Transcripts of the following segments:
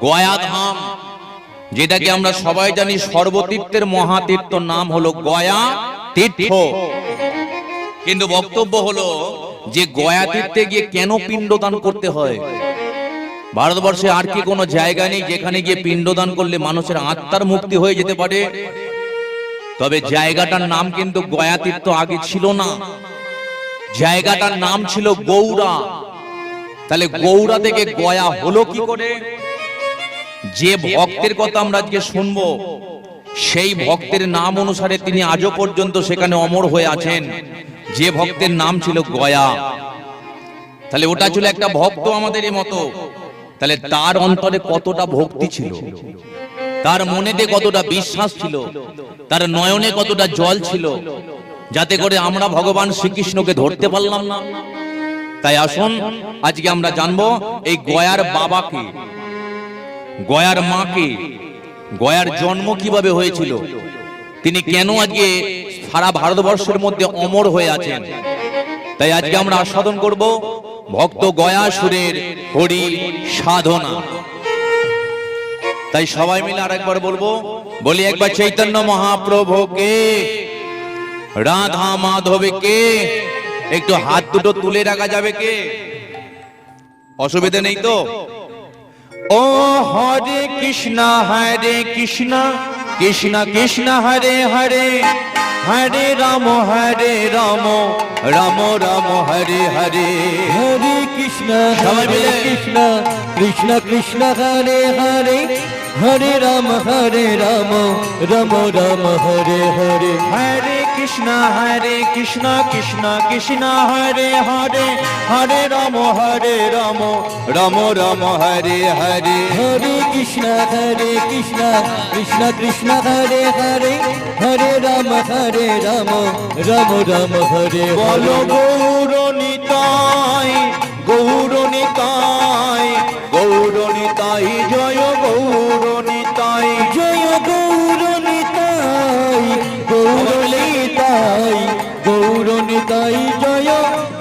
গয়া ধাম, যেটাকে আমরা সবাই জানি সর্বতীর্থের মহাতীর্থ, নাম হলো গয়া তীর্থ। কিন্তু বক্তব্য হলো যে গয়া তীর্থে গিয়ে কেন পিণ্ডদান করতে হয়? ভারতবর্ষে আর কি কোনো জায়গা নেই যেখানে গিয়ে পিণ্ডদান করলে মানুষের আত্মার মুক্তি হয়ে যেতে পারে? তবে জায়গাটার নাম কিন্তু গয়া তীর্থ আগে ছিল না, জায়গাটার নাম ছিল গৌড়া। তাহলে গৌড়া থেকে গয়া হলো কি করে? যে ভক্তের কথা আমরা আজকে শুনবো, সেই ভক্তের নাম অনুসারে তিনি আজও পর্যন্ত সেখানে অমর হয়ে আছেন। যে ভক্তের নাম ছিল গয়া, তাহলে ওটা ছিল একটা ভক্ত আমাদেরই মতো। তাহলে তার অন্তরে কতটা ভক্তি ছিল, তার মনেতে কতটা বিশ্বাস ছিল, তার নয়নে কতটা জল ছিল, যাতে করে আমরা ভগবান শ্রীকৃষ্ণকে ধরতে পারলাম না। তাই আসুন আজকে আমরা জানবো এই গয়ার বাবাকে, গয়ার মাকে, গয়ার জন্ম কিভাবে হয়েছিল, তিনি কেন আজকে সারা ভারতবর্ষের মধ্যে অমর হয়ে আছেন। তাই আজকে আমরা আস্বাদন করব ভক্ত গয়াসুরের হরি সাধনা। তাই সবাই মিলে আরেকবার বলবো, বলি একবার চৈতন্য মহাপ্রভুকে, রাধা মাধবকে। একটু হাত দুটো তুলে রাখা যাবে কে? অসুবিধা নেই তো? ও হরে কৃষ্ণ কৃষ্ণ কৃষ্ণ হরে হরে, হরে রাম রাম রাম হরে হরে। হরে কৃষ্ণ হরে কৃষ্ণ কৃষ্ণ কৃষ্ণ হরে হরে, হরে রাম রাম রাম হরে হরে। হরে কৃষ্ণ কৃষ্ণ কৃষ্ণ হরে হরে, হরে রাম রাম রাম হরে হরে। হরে কৃষ্ণ কৃষ্ণ কৃষ্ণ হরে হরে, হরে রাম রাম রাম হরে। বলো গৌর নিতাই, গৌর নিতাই, গৌর নিতাই জয় গৌর নিতাই, জয় গৌর নিতাই, গৌর নিতাই, গৌর নিতাই, জয়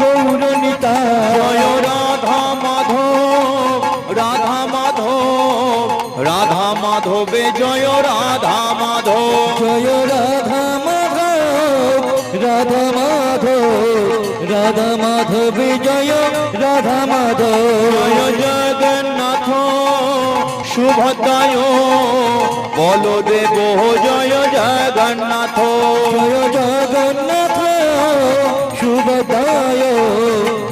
গৌর নিতাই। জয় রাধা মাধব, রাধা মাধব, রাধা মাধবে জয় রাধা মাধব, জয় রাধা মাধব, রাধা মাধব, রাধা মাধব, জয় রাধা মাধব। জয় জগন্নাথ সুভদ্রায় বলদেব, জয় জগন্নাথ, জয় জগন্নাথ সুভদ্রায়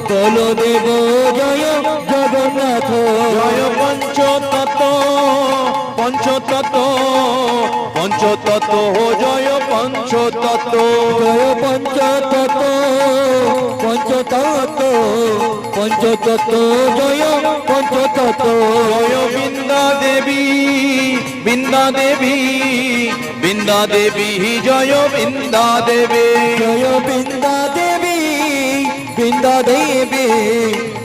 বলদেব, জয় জগন্নাথ। জয় পঞ্চতত্ত্ব, পঞ্চতত্ত্ব, পঞ্চতত্ত্ব, জয় পঞ্চতত্ত্ব, জয় পঞ্চতত্ত্ব, পঞ্চতত্ত্ব, পঞ্চতত্ত্ব, জয় পঞ্চতত্ত্ব। জয় বৃন্দা দেবী, বৃন্দা দেবী, বৃন্দা দেবী, জয় বৃন্দা দেবী, জয় বৃন্দা দেবী, বৃন্দা দেবী,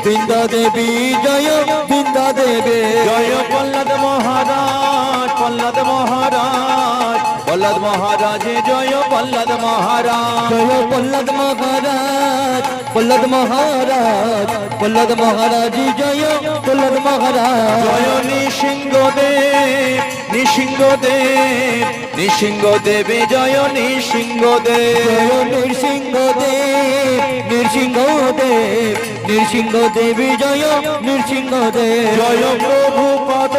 বৃন্দা দেবী, জয় বৃন্দা দেবী। জয় প্রহ্লাদ মহারাজ, প্রহ্লাদ মহারাজ, প্রহ্লাদ মহারাজ, জয় প্রহ্লাদ মহারাজ, জয় প্রহ্লাদ মহারাজ, প্রহ্লাদ মহারাজ, প্রহ্লাদ মহারাজ, জয় প্রহ্লাদ মহারাজ। জয় নৃসিংহদেব, নৃসিংহদেব, নৃসিংহদেব, জয় নৃসিংহদেব, জয় নৃসিংহদেব, নৃসিংহদেব, নৃসিংহদেব, জয় নৃসিংহদেব। জয় প্রভুপাদ,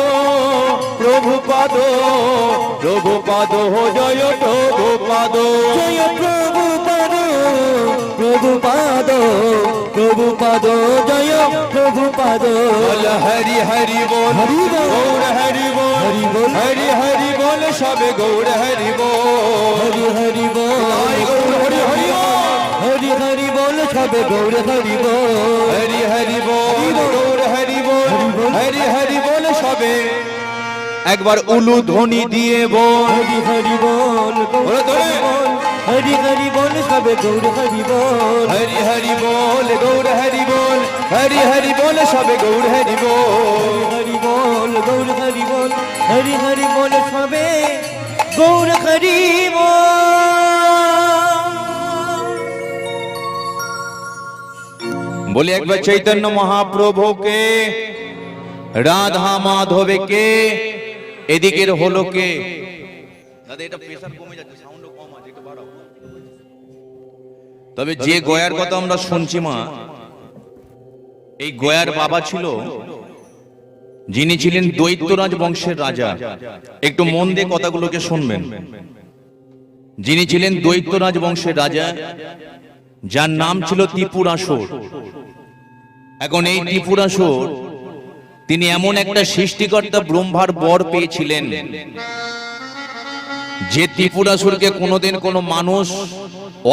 প্রভুপাদ, প্রভুপাদ, জয় প্রভুপাদ, জয় প্রভুপাদ, প্রভুপাদ, প্রভুপাদ, জয় প্রভুপাদ। বল হরি হরি বল, হরি বল, গৌর হরি বল, হরি বল, হরি হরি বল, সবে গৌর হরি বল, হরি হরি বল, জয় গৌর হরি হরি বল, হরি হরি বল, সবে গৌর হরি বল, হরি হরি বল, গৌর হরি বল, হরি হরি বল, সবে একবার উলু ধ্বনি দিয়ে বল, হরি হরি বল, ওরে ধরে। হরি হরি বল, সবে গৌর হরি বল, হরি হরি বল, গৌর হরি বল, হরি হরি বল, সবে গৌর হরি বল, হরি বল, গৌর হরি বল, হরি হরি বল, সবে গৌর হরি বল। বলি একবার চৈতন্য মহাপ্রভুকে, রাধা মাধবে কে, এদিকের হলো কে। দাদা এটা প্রেসার কমে যাচ্ছে, সাউন্ড কম আছে, একটু বাড়াও। তবে যে গয়ার কথা আমরা শুনছি মা, এই গয়ার বাবা ছিল, যিনি ছিলেন দৈত্যরাজ বংশের রাজা। একটু মন দিয়ে কথাগুলোকে শুনবেন। যিনি ছিলেন দৈত্যরাজ বংশের রাজা, যার নাম ছিল ত্রিপুরাসুর। এখন এই ত্রিপুরাসুর তিনি এমন একটা সৃষ্টিকর্তা ব্রহ্মার বর পেয়েছিলেন, যে ত্রিপুরাসুরকে কোনোদিন কোনো মানুষ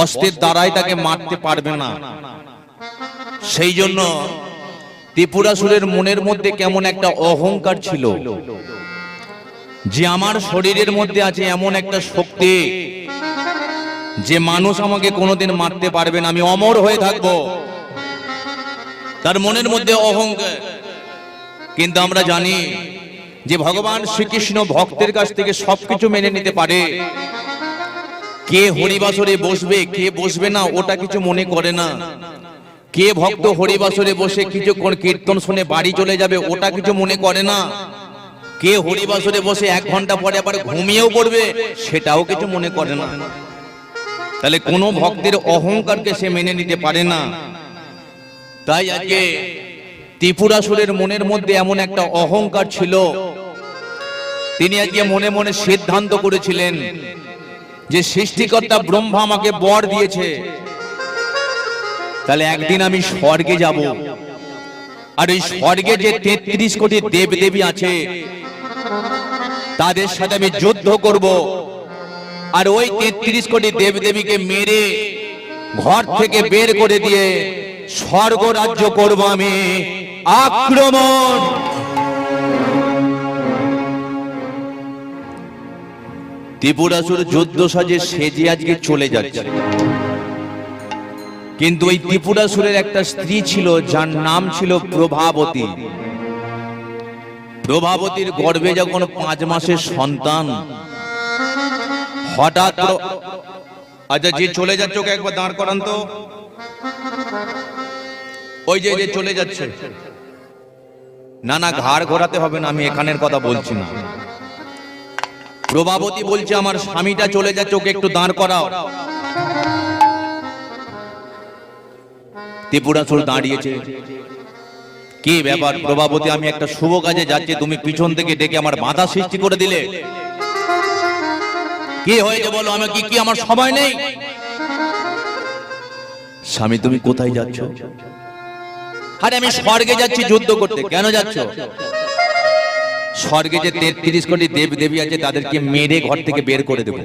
অস্ত্রের দ্বারাই তাকে মারতে পারবে না। সেই জন্য ত্রিপুরাসুরের মনের মধ্যে কেমন একটা অহংকার ছিল, যে আমার শরীরের মধ্যে আছে এমন একটা শক্তি, যে মানুষ আমাকে কোনোদিন মারতে পারবে না, আমি অমর হয়ে থাকবো। তার মনের মধ্যে অহংকার। কিন্তু আমরা জানি যে ভগবান শ্রীকৃষ্ণ ভক্তের কাছ থেকে সবকিছু মেনে নিতে পারে। কে হরিবাসরে বসবে, কে বসবে না, ওটা কিছু মনে করে না। কে ভক্ত হরিবাসরে বসে কিছুক্ষণ কীর্তন শুনে বাড়ি চলে যাবে, ওটা কিছু মনে করে না। কে হরিবাসরে বসে 1 ঘন্টা পরে আবার ঘুমিয়েও পড়বে, সেটাও কিছু মনে করে না। তাহলে কোনো ভক্তের অহংকারকে সে মেনে নিতে পারে না। তাই আজকে ত্রিপুরাসুরের মনের মধ্যে এমন একটা অহংকার ছিল, তিনি আজকে মনে মনে সিদ্ধান্ত করেছিলেন যে সৃষ্টিকর্তা ব্রহ্মা আমাকে বর দিয়েছে, তাহলে একদিন আমি স্বর্গে যাব, আর ওই স্বর্গে যে 33 কোটি দেবদেবী আছে তাদের সাথে আমি যুদ্ধ করব, আর ওই 33 কোটি দেবদেবীকে মেরে ঘর থেকে বের করে দিয়ে স্বর্গ রাজ্য করব আমি। আক্রমণ! ত্রিপুরাসুর যুদ্ধ সাজে সেজে আজকে চলে যাচ্ছে, কিন্তু ওই ত্রিপুরাসুরের একটা স্ত্রী ছিল, যার নাম ছিল প্রভাবতী। প্রভাবতীর গর্ভে যখন 5 মাসের সন্তান, হঠাৎ আচ্ছা যে চলে যাচ্ছে ওকে একবার দাঁড় করান তো। ওই যে যে চলে যাচ্ছে, না না ঘাড় ঘোরাতে হবে না, আমি এখানের কথা বলছি না। প্রভাবতী বলছে আমার স্বামীটা চলে যাচ্ছে, ওকে একটু দাঁড় করাও। ত্রিপুরাসুর দাঁড়িয়েছে। কি ব্যাপার প্রভাবতী, আমি একটা শুভ কাজে যাচ্ছি, তুমি পিছন থেকে ডেকে আমার বাধা সৃষ্টি করে দিলে। কি হয়েছে বলো, আমি কি আমার সময় নেই? স্বামী তুমি কোথায় যাচ্ছ? আরে আমি স্বর্গে যাচ্ছি যুদ্ধ করতে। কেন যাচ্ছ? স্বর্গে যে 33 কোটি দেবদেবী আছে তাদেরকে মেরে ঘর থেকে বের করে দেব।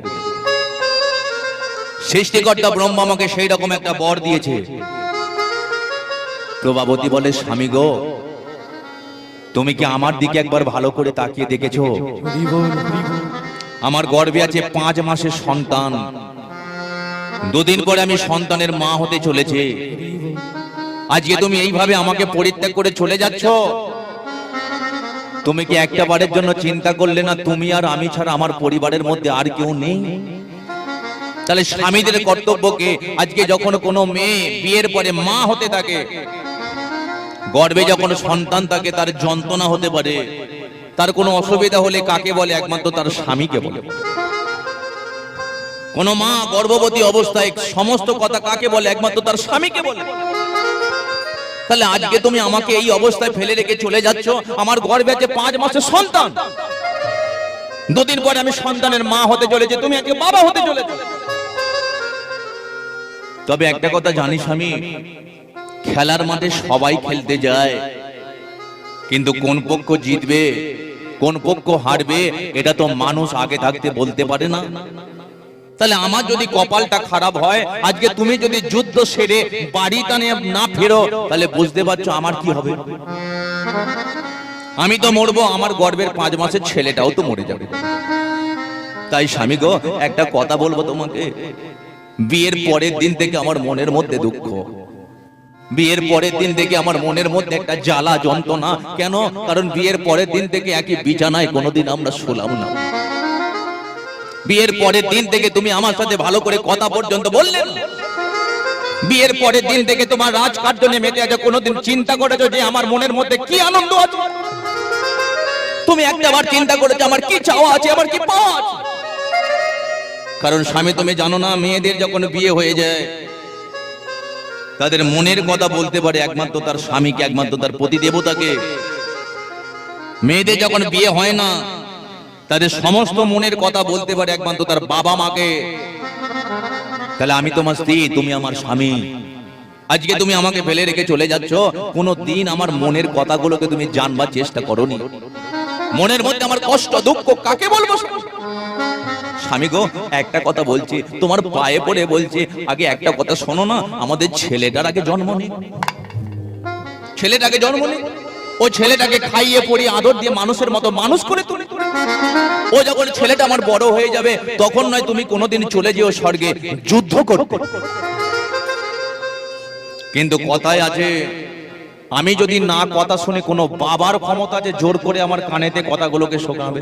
সৃষ্টিকর্তা ব্রহ্মা আমাকে সেই রকম একটা বর দিয়েছে। প্রভাবতী বলে স্বামী গো, তুমি কি আমার দিকে একবার ভালো করে তাকিয়ে দেখেছো? আমার গর্ভে আছে 5 মাসের সন্তান, 2 দিন পরে আমি সন্তানের মা হতে চলেছে। আজকে তুমি এইভাবে আমাকে পরিত্যাগ করে চলে যাচ্ছ। তুমি কি একটা বারের জন্য চিন্তা করলে না তুমি আর আমি ছাড়া আমার পরিবারের মধ্যে আর কেউ নেই? তাহলে স্বামীদের কর্তব্যকে, আজকে যখন কোনো মেয়ে বিয়ের পরে মা হতে থাকে, গর্ভে যখন সন্তান থাকে, তার যন্ত্রণা হতে পারে, তার কোনো অসুবিধা হলে কাকে বলে? একমাত্র তার স্বামীকে বলে। কোন মা গর্ভবতী অবস্থায় সমস্ত কথা কাকে বলে? একমাত্র তার স্বামীকে বলে। তাহলে আজকে তুমি আমাকে এই অবস্থায় ফেলে রেখে চলে যাচ্ছ। আমার গর্ভে আছে 5 মাসের সন্তান, 2 দিন পরে আমি সন্তানের মা হতে চলেছি, তুমি আজকে বাবা হতে চলেছ। তবে একটা কথা জানি স্বামী, খেলার মাঠে সবাই খেলতে যায়, কিন্তু কোন পক্ষ জিতবে কোন পক্ষ হারবে এটা তো মানুষ আগে থাকতে বলতে পারে না। তাহলে আমার যদি কপালটা খারাপ হয়, আজকে তুমি যদি যুদ্ধ সেরে বাড়িটা নিয়ে না ফেরো, তাহলে বুঝতে পারছো আমার কি হবে। আমি তো মরবো, আমার গর্ভের 5 মাসের ছেলেটাও তো মরে যাবে। তাই স্বামী গো, একটা কথা বলবো তোমাকে, বিয়ের পরের দিন থেকে আমার মনের মধ্যে দুঃখ, বিয়ের পরের দিন থেকে আমার মনের মধ্যে একটা জ্বালা যন্ত্রণা। কেন? কারণ বিয়ের পরের দিন থেকে একই বিছানায় কোনোদিন আমরা শুলাম না। বিয়ের পরের দিন থেকে তুমি আমার সাথে ভালো করে কথা পর্যন্ত বললে না। বিয়ের পরের দিন থেকে তোমার রাজকার্য নিয়ে মেতে আছে, কোনোদিন চিন্তা করেছো যে আমার মনের মধ্যে কি আনন্দ আছে? তুমি একটা বার চিন্তা করেছো আমার কি চাওয়া আছে, আমার কি পাওয়া আছে? কারণ স্বামী, তুমি জানো না, মেয়েদের যখন বিয়ে হয়ে যায় তাদের মনের কথা বলতে পারে একমাত্র তার স্বামীকে, একমাত্র তার পতি দেবতাকে। মেয়েদের যখন বিয়ে হয় না তাদের সমস্ত মনের কথা বলতে পারে একমাত্র তার বাবা মাকে। তাহলে আমি তোমার স্ত্রী, তুমি আমার স্বামী, আজকে তুমি আমাকে ফেলে রেখে চলে যাচ্ছ, কোনো দিন আমার মনের কথাগুলোকে তুমি জানবার চেষ্টা করোনি। মনের মধ্যে আমার কষ্ট দুঃখ কাকে বলবো? স্বামী গো, একটা কথা বলছি, তোমার পায়ে পড়ে বলছি, আগে একটা কথা শোনো না, আমাদের ছেলেটার আগে জন্ম নেই, ছেলেটাকে জন্ম নেই, ও ছেলেটাকে খাইয়ে পড়িয়ে আদর দিয়ে মানুষের মতো মানুষ করে তুলে, ও যখন ছেলেটা আমার বড় হয়ে যাবে তখন নয় তুমি কোনোদিন চলে যেও স্বর্গে যুদ্ধ করতে। কিন্তু কথায় আছে, আমি যদি না কথা শুনে, কোনো বাবার ক্ষমতা আছে জোর করে আমার কানেতে কথাগুলোকে শোনাবে?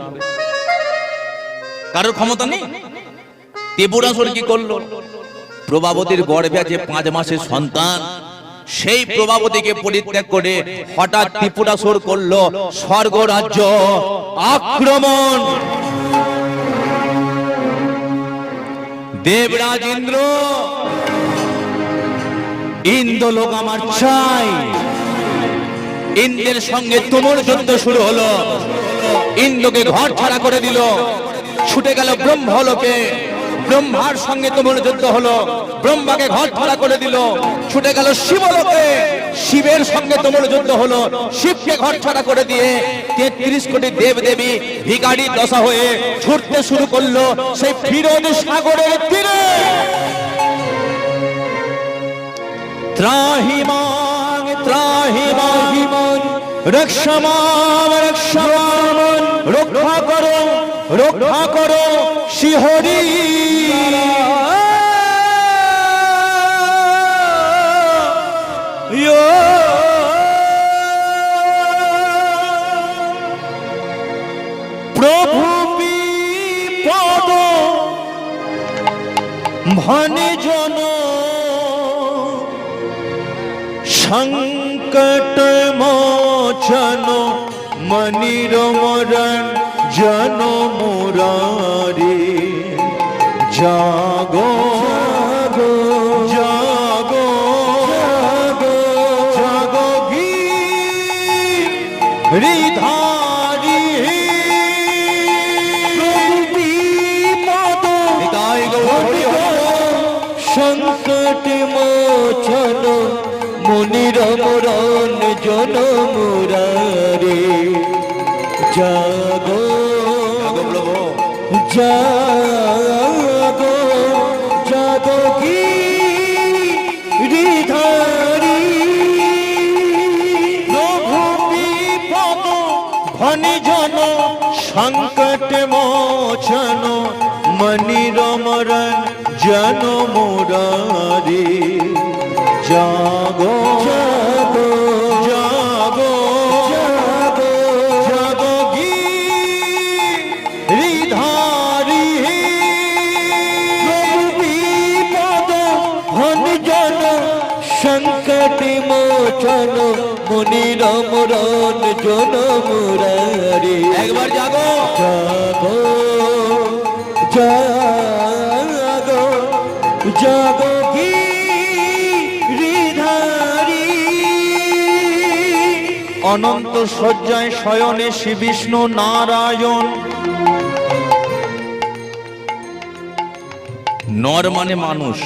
কারোর ক্ষমতা নেই। ত্রিপুরাসুর কি করলো? প্রভাবতীর গর্ভে আছে 5 মাসের সন্তান, সেই প্রভাবতীকে পরিত্যাগ করে হঠাৎ ত্রিপুরাসুর করলো স্বর্গ রাজ্য আক্রমণ। দেবরাজ ইন্দ্র, ইন্দ্রলোক আমার চাই। ইন্দ্রের সঙ্গে তুমুল যুদ্ধ শুরু হলো, ইন্দ্রকে ঘর ছাড়া করে দিল, ছুটে গেল ব্রহ্মলোকে, ব্রহ্মার সঙ্গে তুমুল যুদ্ধ হলো, ব্রহ্মাকে ঘর ছাড়া করে দিল, ছুটে গেল শিবলোকে, শিবের সঙ্গে তুমুল যুদ্ধ হলো, শিবকে ঘর ছাড়া করে দিয়ে 33 কোটি দেব দেবী ভিখারি দশা হয়ে ছুটতে শুরু করলো সেই ফিরোজ সাগরের তীরে। ত্রাহিমাং ত্রাহিমাং রক্ষমাং রক্ষমাং, রক্ষা করো রক্ষা করো শিহরি। প্রভু বিপদ ভনে জন, সংকট মোচন মনিরমরণ জন মুরারি। জাগো জাগো জাগো জাগো জাগো গিরিধারি। সংকট মোচন মনিরমরণ জন মুরারি। জাগো জাগো জাগো গিরিধারি। প্রভু বিপদ ভনে জন, সংকট মোচন মনিরমরণ জন মুরারি। জাগো জাগো জাগো জাগো জাগো গিরিধারি। প্রভু বিপদ ভনে জন, সংকট মোচন মনিরমরণ জন মুরারি। একবার জাগো জাগো জাগো জাগো গিরিধারি। অনন্ত শয্যায় শয়নে শ্রী বিষ্ণু নারায়ণ। নর মানে মানুষ,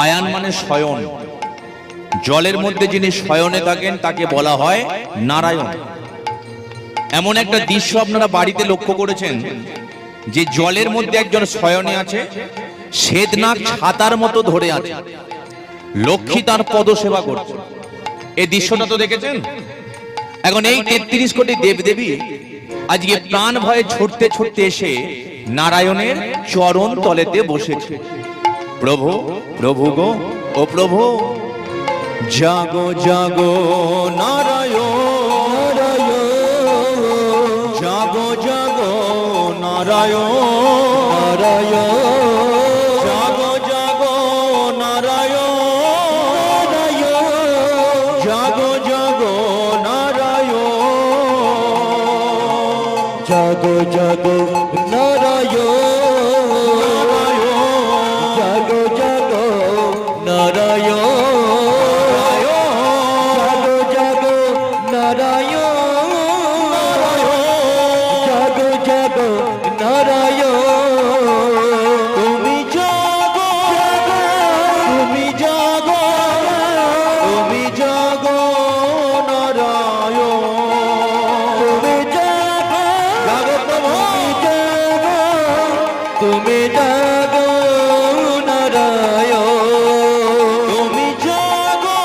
আয়ান মানে শয়ন, জলের মধ্যে যিনি শয়নে থাকেন তাকে বলা হয় নারায়ণ। এমন একটা দৃশ্য আপনারা বাড়িতে লক্ষ্য করেছেন যে জলের মধ্যে একজন শয়নে আছে, শ্বেতনাগ ছাতার মতো ধরে আছে, লক্ষ্মী তার পদ সেবা করছে। এই দৃশ্যটা তো দেখেছেন। এখন এই 33 কোটি দেবদেবী আজকে প্রাণ ভয়ে ছুটতে ছুটতে এসে নারায়ণের চরণ তলেতে বসেছে। প্রভু প্রভু গো, ও প্রভু, জাগো জাগো নারায়ণ, জাগো জাগো নারায়ণ, জাগো জাগো নারায়ণ, জাগো জাগো নারায়ণ। জাগো জাগো নারায়ণ, জাগো জাগো নারায়ণ, জাগো জাগো নারায়ণ, জাগো জাগো নারায়ণ। তুমি জাগো, তুমি জাগো, তুমি জাগো নারায়ণ, তুমি জাগো, তুমি জাগো নারায়ণ, তুমি জাগো,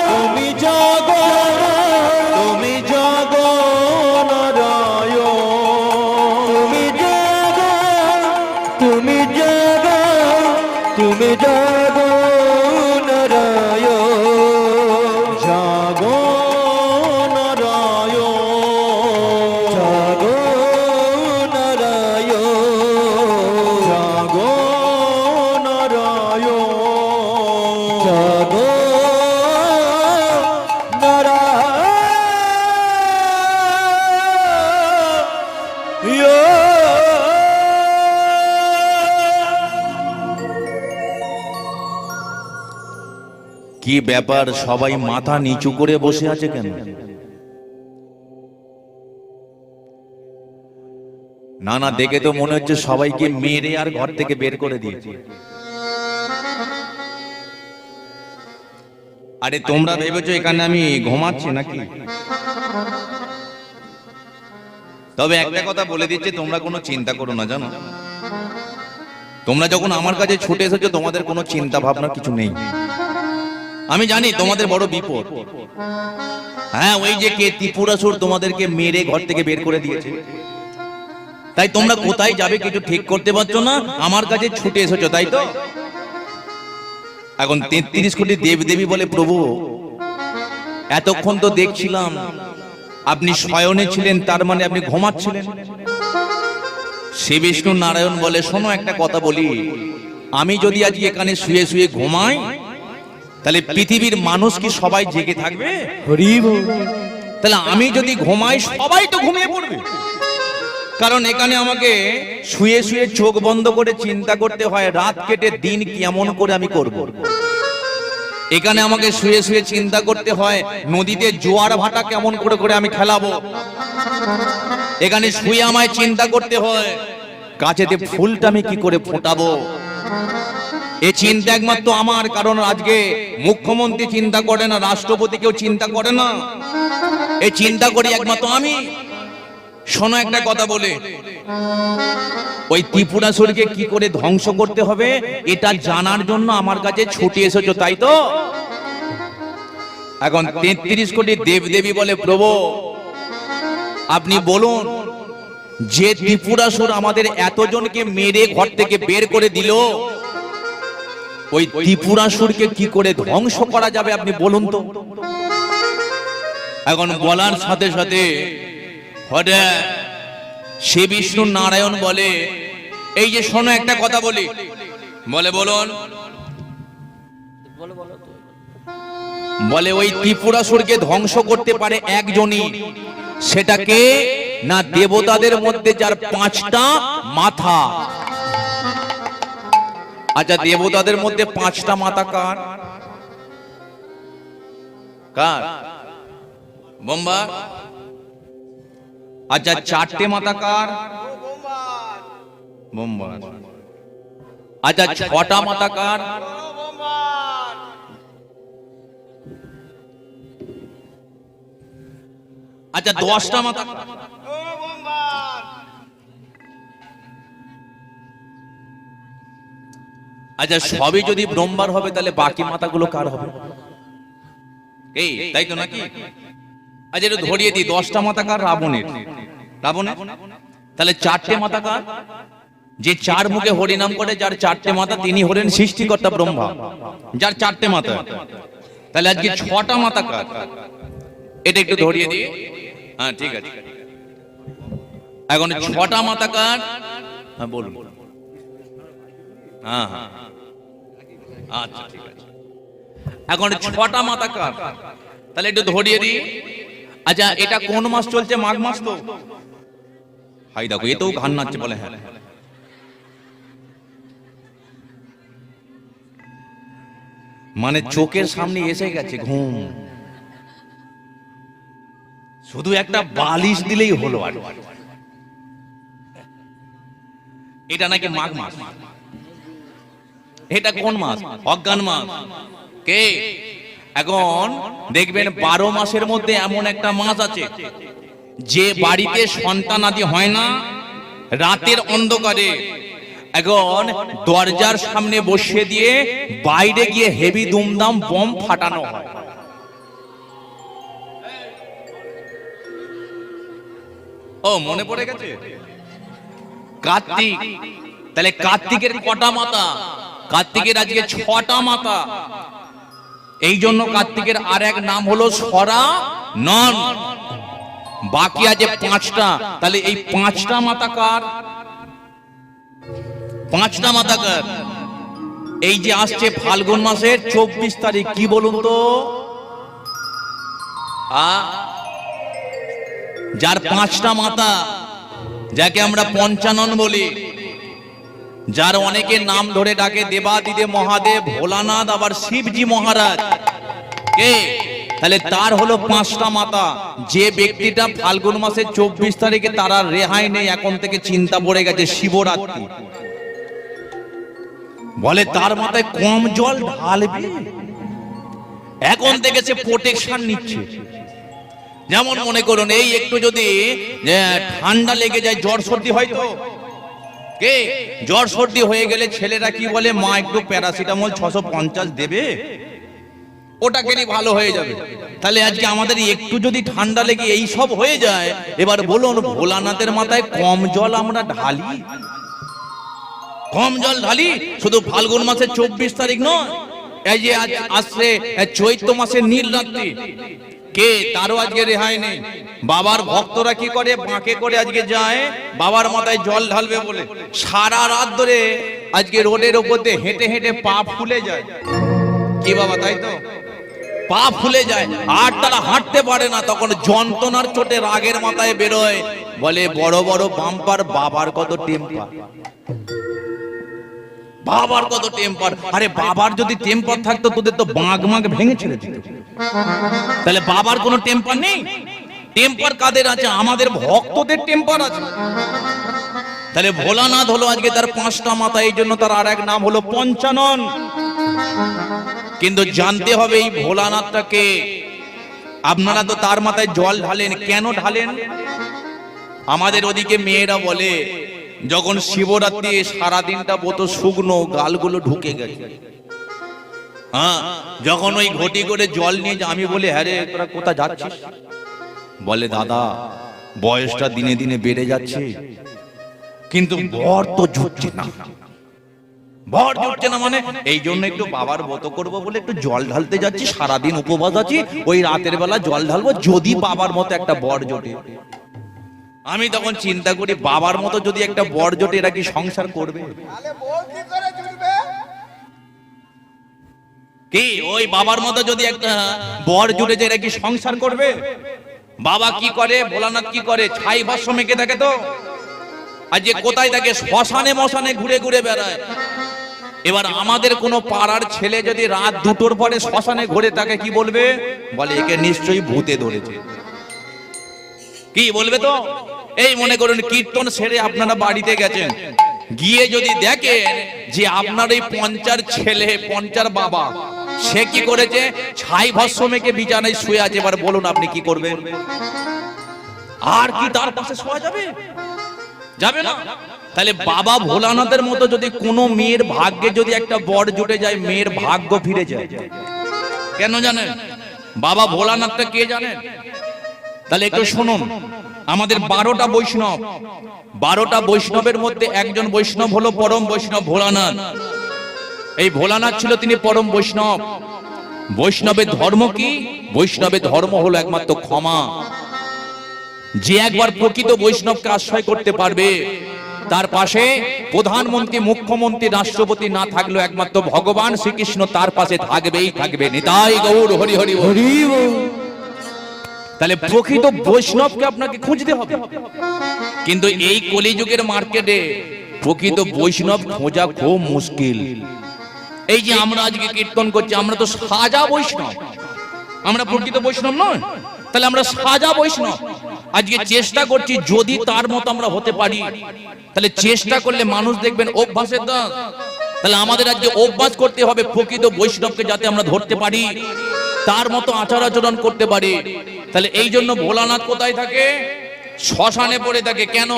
তুমি জাগো, তুমি জাগো নারায়ণ, তুমি জাগো, তুমি জাগো, তুমি জাগো নারায়ণ, জাগো নারায়ণ, জাগো নারায়ণ, জাগো নারায়ণ, জাগো কি ব্যাপার, সবাই মাথা নিচু করে বসে আছে কেন? না না, দেখে তো মনে হচ্ছে সবাইকে মেরে আর ঘর থেকে বের করে দিয়েছে। আরে তোমরা ভেবেছো এখানে আমি ঘুমাচ্ছি নাকি? তবে একটা কথা বলে দিচ্ছি, তোমরা কোনো চিন্তা করো না, জানো তোমরা যখন আমার কাছে ছুটে এসেছো তোমাদের কোনো চিন্তা ভাবনা কিছু নেই। আমি জানি তোমাদের বড় বিপদ। হ্যাঁ, ওই যে কে ত্রিপুরাসুর তোমাদেরকে মেরে ঘর থেকে বের করে দিয়েছে, তাই তোমরা কোথায় যাবে কিছু ঠিক করতে পারছো না, আমার কাছে ছুটে এসেছো, তাই তো? এখন 33 কোটি দেবদেবী বলে প্রভু, এতক্ষণ তো দেখছিলাম আপনি শয়নে ছিলেন, তার মানে আপনি ঘুমাচ্ছিলেন। শ্রী বিষ্ণু নারায়ণ বলে, শোনো একটা কথা বলি, আমি যদি আজ এখানে শুয়ে শুয়ে ঘুমাই তাহলে পৃথিবীর মানুষ কি সবাই জেগে থাকবে? হরি বল। তাহলে আমি যদি ঘুমাই সবাই তো ঘুমিয়ে পড়বে, কারণ এখানে আমাকে শুয়ে শুয়ে চোখ বন্ধ করে চিন্তা করতে হয় রাত কেটে দিন কেমন করে আমি করব। এখানে আমাকে শুয়ে শুয়ে চিন্তা করতে হয় নদীতে জোয়ার ভাটা কেমন করে করে আমি খেলাবো। এখানে শুয়ে আমায় চিন্তা করতে হয় গাছেতে ফুলটা আমি কি করে ফোটাবো। এই চিন্তা একমাত্র আমার, কারণ আজকে মুখ্যমন্ত্রী চিন্তা করে না, রাষ্ট্রপতি কেউ চিন্তা করে না, এই চিন্তা করি একমাত্র আমি। শোনো একটা কথা বলে, ওই ত্রিপুরাসুরকে কি করে ধ্বংস করতে হবে এটা জানার জন্য আমার কাছে ছুটে এসেছো, তাই তো? এখন 33 কোটি দেবদেবী বলে, প্রভু আপনি বলুন, যে ত্রিপুরাসুর আমাদের এতজনকে মেরে ঘর থেকে বের করে দিল, ওই ত্রিপুরাসুরকে কি করে ধ্বংস করা যাবে আপনি বলুন তো। এখন বলার সাথে সাথে হঠাৎ শ্রী বিষ্ণু নারায়ণ বলে, এই যে শোনো একটা কথা বলি, বলে বলুন, বলে ওই ত্রিপুরাসুরকে ধ্বংস করতে পারে একজনই, সেটাকে না দেবতাদের মধ্যে যার 5টা মাথা। আচ্ছা, দেবতাদের মধ্যে 5টা মাথা কার? কার? বোম্বা। আচ্ছা, 4টে মাথা কার? বোম্বা। আচ্ছা, 6টা মাথা কার? আচ্ছা, 10টা মাথা? আচ্ছা, সবই যদি ব্রহ্মার হবে তাহলে বাকি মাথাগুলো কার হবে? এই তাই তো নাকি? আচ্ছা, এটা ধরিয়ে দিই, 10টা মাথা কার? রাবণের। রাবণের। তাহলে 4টে মাথা কার? যে 4 মুখে হরিনাম করে, যার 4টে মাথা, তিনি হলেন সৃষ্টিকর্তা ব্রহ্মা, যার 4টে মাথা। তাহলে আজকে 6টা মাথা কার? এটা একটু ধরিয়ে দিই। হ্যাঁ, ঠিক আছে। এখন 6টা মাথা কার? হ্যাঁ বলুন। হ্যাঁ হ্যাঁ, আচ্ছা ঠিক আছে। এখন 6টা মাথা কার? তাহলে একটু ধরিয়ে দিই। আচ্ছা, এটা কোন মাস চলছে? মাঘ মাস তো? হাই দেখো এতেও ঘান নাচছে, বলে হ্যাঁ। মানে চোখের সামনে এসে গেছে ঘুম, শুধু একটা বালিশ দিলেই হলো। আর এটা নাকি মাঘ মাস, এটা কোন মাস? অজ্ঞান মাস। কে? এখন দেখবেন 12 মাসের মধ্যে এমন একটা মাস আছে যে বাড়িতে সন্তান আদি হয় না, রাতের অন্ধকারে এখন দরজার সামনে বসিয়ে দিয়ে বাইরে গিয়ে হেভি দুমদাম বম ফাটানো হয়। ও মনে পড়ে গেছে, কার্তিক। তাহলে কার্তিকের কটা মাথা? কার্তিকের আজকে 6টা মাথা। এই জন্য কার্তিকের আর এক নাম হলো সরা নন। বাকি আছে 5টা। তাহলে এই 5টা মাথা কার? 5টা মাথা কার? এই যে আসছে ফাল্গুন মাসের 24 তারিখ, কি বলুন তো? যার 5টা মাথা, যাকে আমরা পঞ্চানন বলি, যার অনেকে নাম ধরে ডাকে দেবাদিদে মহাদেব, ভোলানাথ, আবার শিবজি মহারাজ। কে? তাহলে তার হলো 5টা মাথা। যে ব্যক্তিটা ফাল্গুন মাসের 24 তারিখে তার আর রেহাই নেই, এখন থেকে চিন্তা পড়ে গেছে শিবরাত্রি, বলে তার মাথায় কম জল ঢালবে, এখন থেকে সে প্রোটেকশন নিচ্ছে। যেমন মনে করুন এই একটু যদি ঠান্ডা লেগে যায়, জ্বর সর্দি হয় তো, কে জ্বর সর্দি হয়ে গেলে ছেলেরা কি বলে, মা একটু প্যারাসিটামল 650 দেবে, ওটা খেলে ভালো হয়ে যাবে। তাহলে আজকে আমাদের একটু যদি ঠান্ডা লেগে এই সব হয়ে যায়, এবার বলুন ভোলানাথের মাথায় কম জল আমরা ঢালি, কম জল ঢালি। শুধু ফাল্গুন মাসের 24 তারিখ নয়, এই যে আজ আসছে চৈত্র মাসের নীল রাত্রি, কে তারও আজকে রেহাই নেই। বাবার ভক্তরা কি করে, বাঁকে করে আজকে যায় বাবার মাথায় জল ঢালবে বলে, সারা রাত ধরে আজকে রোডের উপর দিয়ে হেঁটে হেঁটে পা ফুলে যায়। কি বাবা, তাই তো? পা ফুলে যায় আর তারা হাঁটতে পারে না, তখন যন্ত্রণার চোটে রাগের মাথায় বেরোয়, বলে বড় বড় বাম্পার, বাবার কত টেম্পার, বাবার কত টেম্পার। আরে বাবার যদি টেম্পার থাকতো তোদের তো বাঘ মাঘ ভেঙে ছেড়ে দিত। তাহলে বাবার কোনো টেম্পার নেই? টেম্পার কাদের আছে? আমাদের ভক্তদের টেম্পার আছে। তাহলে ভোলানাথ হলো আজকে তার 5টা মাথা, এই জন্য তার আর এক নাম হলো পঞ্চানন। কিন্তু জানতে হবে এই ভোলানাথটাকে। আপনারা তো তার মাথায় জল ঢালেন, কেন ঢালেন? আমাদের ওদিকে মেয়েরা বলে যখন শিবরাত্রি সারাদিনটা বোতো শুকনো, গালগুলো ঢুকে গেছে, হ্যাঁ, যখন ওই ঘটি করে জল নিয়ে আমি বলি হ্যাঁ রে তোরা কোথায় যাচ্ছিস, বলে দাদা বয়সটা দিনে দিনে বেড়ে যাচ্ছে, কিন্তু বর তো জুটছে না। বর জুটছে না মানে এই জন্য একটু বাবার ব্রত করবো বলে একটু জল ঢালতে যাচ্ছি, সারাদিন উপবাস আছি, ওই রাতের বেলা জল ঢালবো, যদি বাবার মতো একটা বর জোটে। আমি তখন চিন্তা করি বাবার মতো যদি একটা বর জোটে, এরা কি সংসার করবে? কি ওই বাবার মতো যদি একটা বর জুটে যায়, এরা কি সংসার করবে? বাবা কি করে, ভোলানাথ কি করে, ছাই ভস্ম মেখে থাকে তো, আর যে কোথায় থাকে, শ্মশানে মশানে ঘুরে ঘুরে বেড়ায়। এবার আমাদের কোনো পাড়ার ছেলে যদি রাত 2টোর পরে শ্মশানে ঘুরে থাকে, কি বলবে? বলে একে নিশ্চয়ই ভূতে ধরেছে। কি বলবে তো? এই মনে করুন কীর্তন সেরে আপনারা বাড়িতে গেছেন, গিয়ে যদি দেখেন যে আপনার এই পঞ্চার ছেলে, পঞ্চার বাবা, সে কি করেছে, ছাই ভস্ম মেখে বিছানায় শুয়ে আছে, এবার বলুন আপনি কি করবেন? আর কি তার পাশে শোয়া যাবে? যাবে না। তাহলে বাবা ভোলানাথের মতো যদি কোনো মেয়ের ভাগ্যে যদি একটা বর জুটে যায়, মেয়ের ভাগ্য ফিরে যায়। কেন জানেন? বাবা ভোলানাথটা কে জানেন? তাহলে একটু শুনুন, আমাদের 12টা বৈষ্ণব, 12টা বৈষ্ণবের মধ্যে একজন বৈষ্ণব হলো পরম বৈষ্ণব ভোলানাথ। এই ভোলানাথ ছিল তিনি পরম বৈষ্ণব। বৈষ্ণবের ধর্ম কি? বৈষ্ণবের ধর্ম হলো একমাত্র ক্ষমা। যে একবার প্রকৃত বৈষ্ণবকে আশ্রয় করতে পারবে, তার পাশে প্রধানমন্ত্রী, মুখ্যমন্ত্রী, রাষ্ট্রপতি না থাকলেও একমাত্র ভগবান শ্রীকৃষ্ণ তার পাশে থাকবেই থাকবে। নিতাই গৌর হরি হরি হরি। তাহলে প্রকৃত বৈষ্ণবকে আপনাকে খুঁজতে হবে। কিন্তু এই কলিযুগের মার্কেটে প্রকৃত বৈষ্ণব খোঁজা খুব মুশকিল। এই যে আমরা আজকে কীর্তন করছি, আমরা তো সাজা বৈষ্ণব, আমরা প্রকৃত বৈষ্ণব নয়। তাহলে আমরা সাজা বৈষ্ণব। আজকে চেষ্টা করছি যদি তার মতো আমরা হতে পারি, তাহলে চেষ্টা করলে মানুষ দেখবেন অভ্যাসের দাস। তাহলে আমাদের আজকে অভ্যাস করতে হবে প্রকৃত বৈষ্ণবকে যাতে আমরা ধরতে পারি, তার মতো আচার আচরণ করতে পারি। তাহলে এই জন্য ভোলানাথ কোথায় থাকে? শ্মশানে পড়ে থাকে। কেন?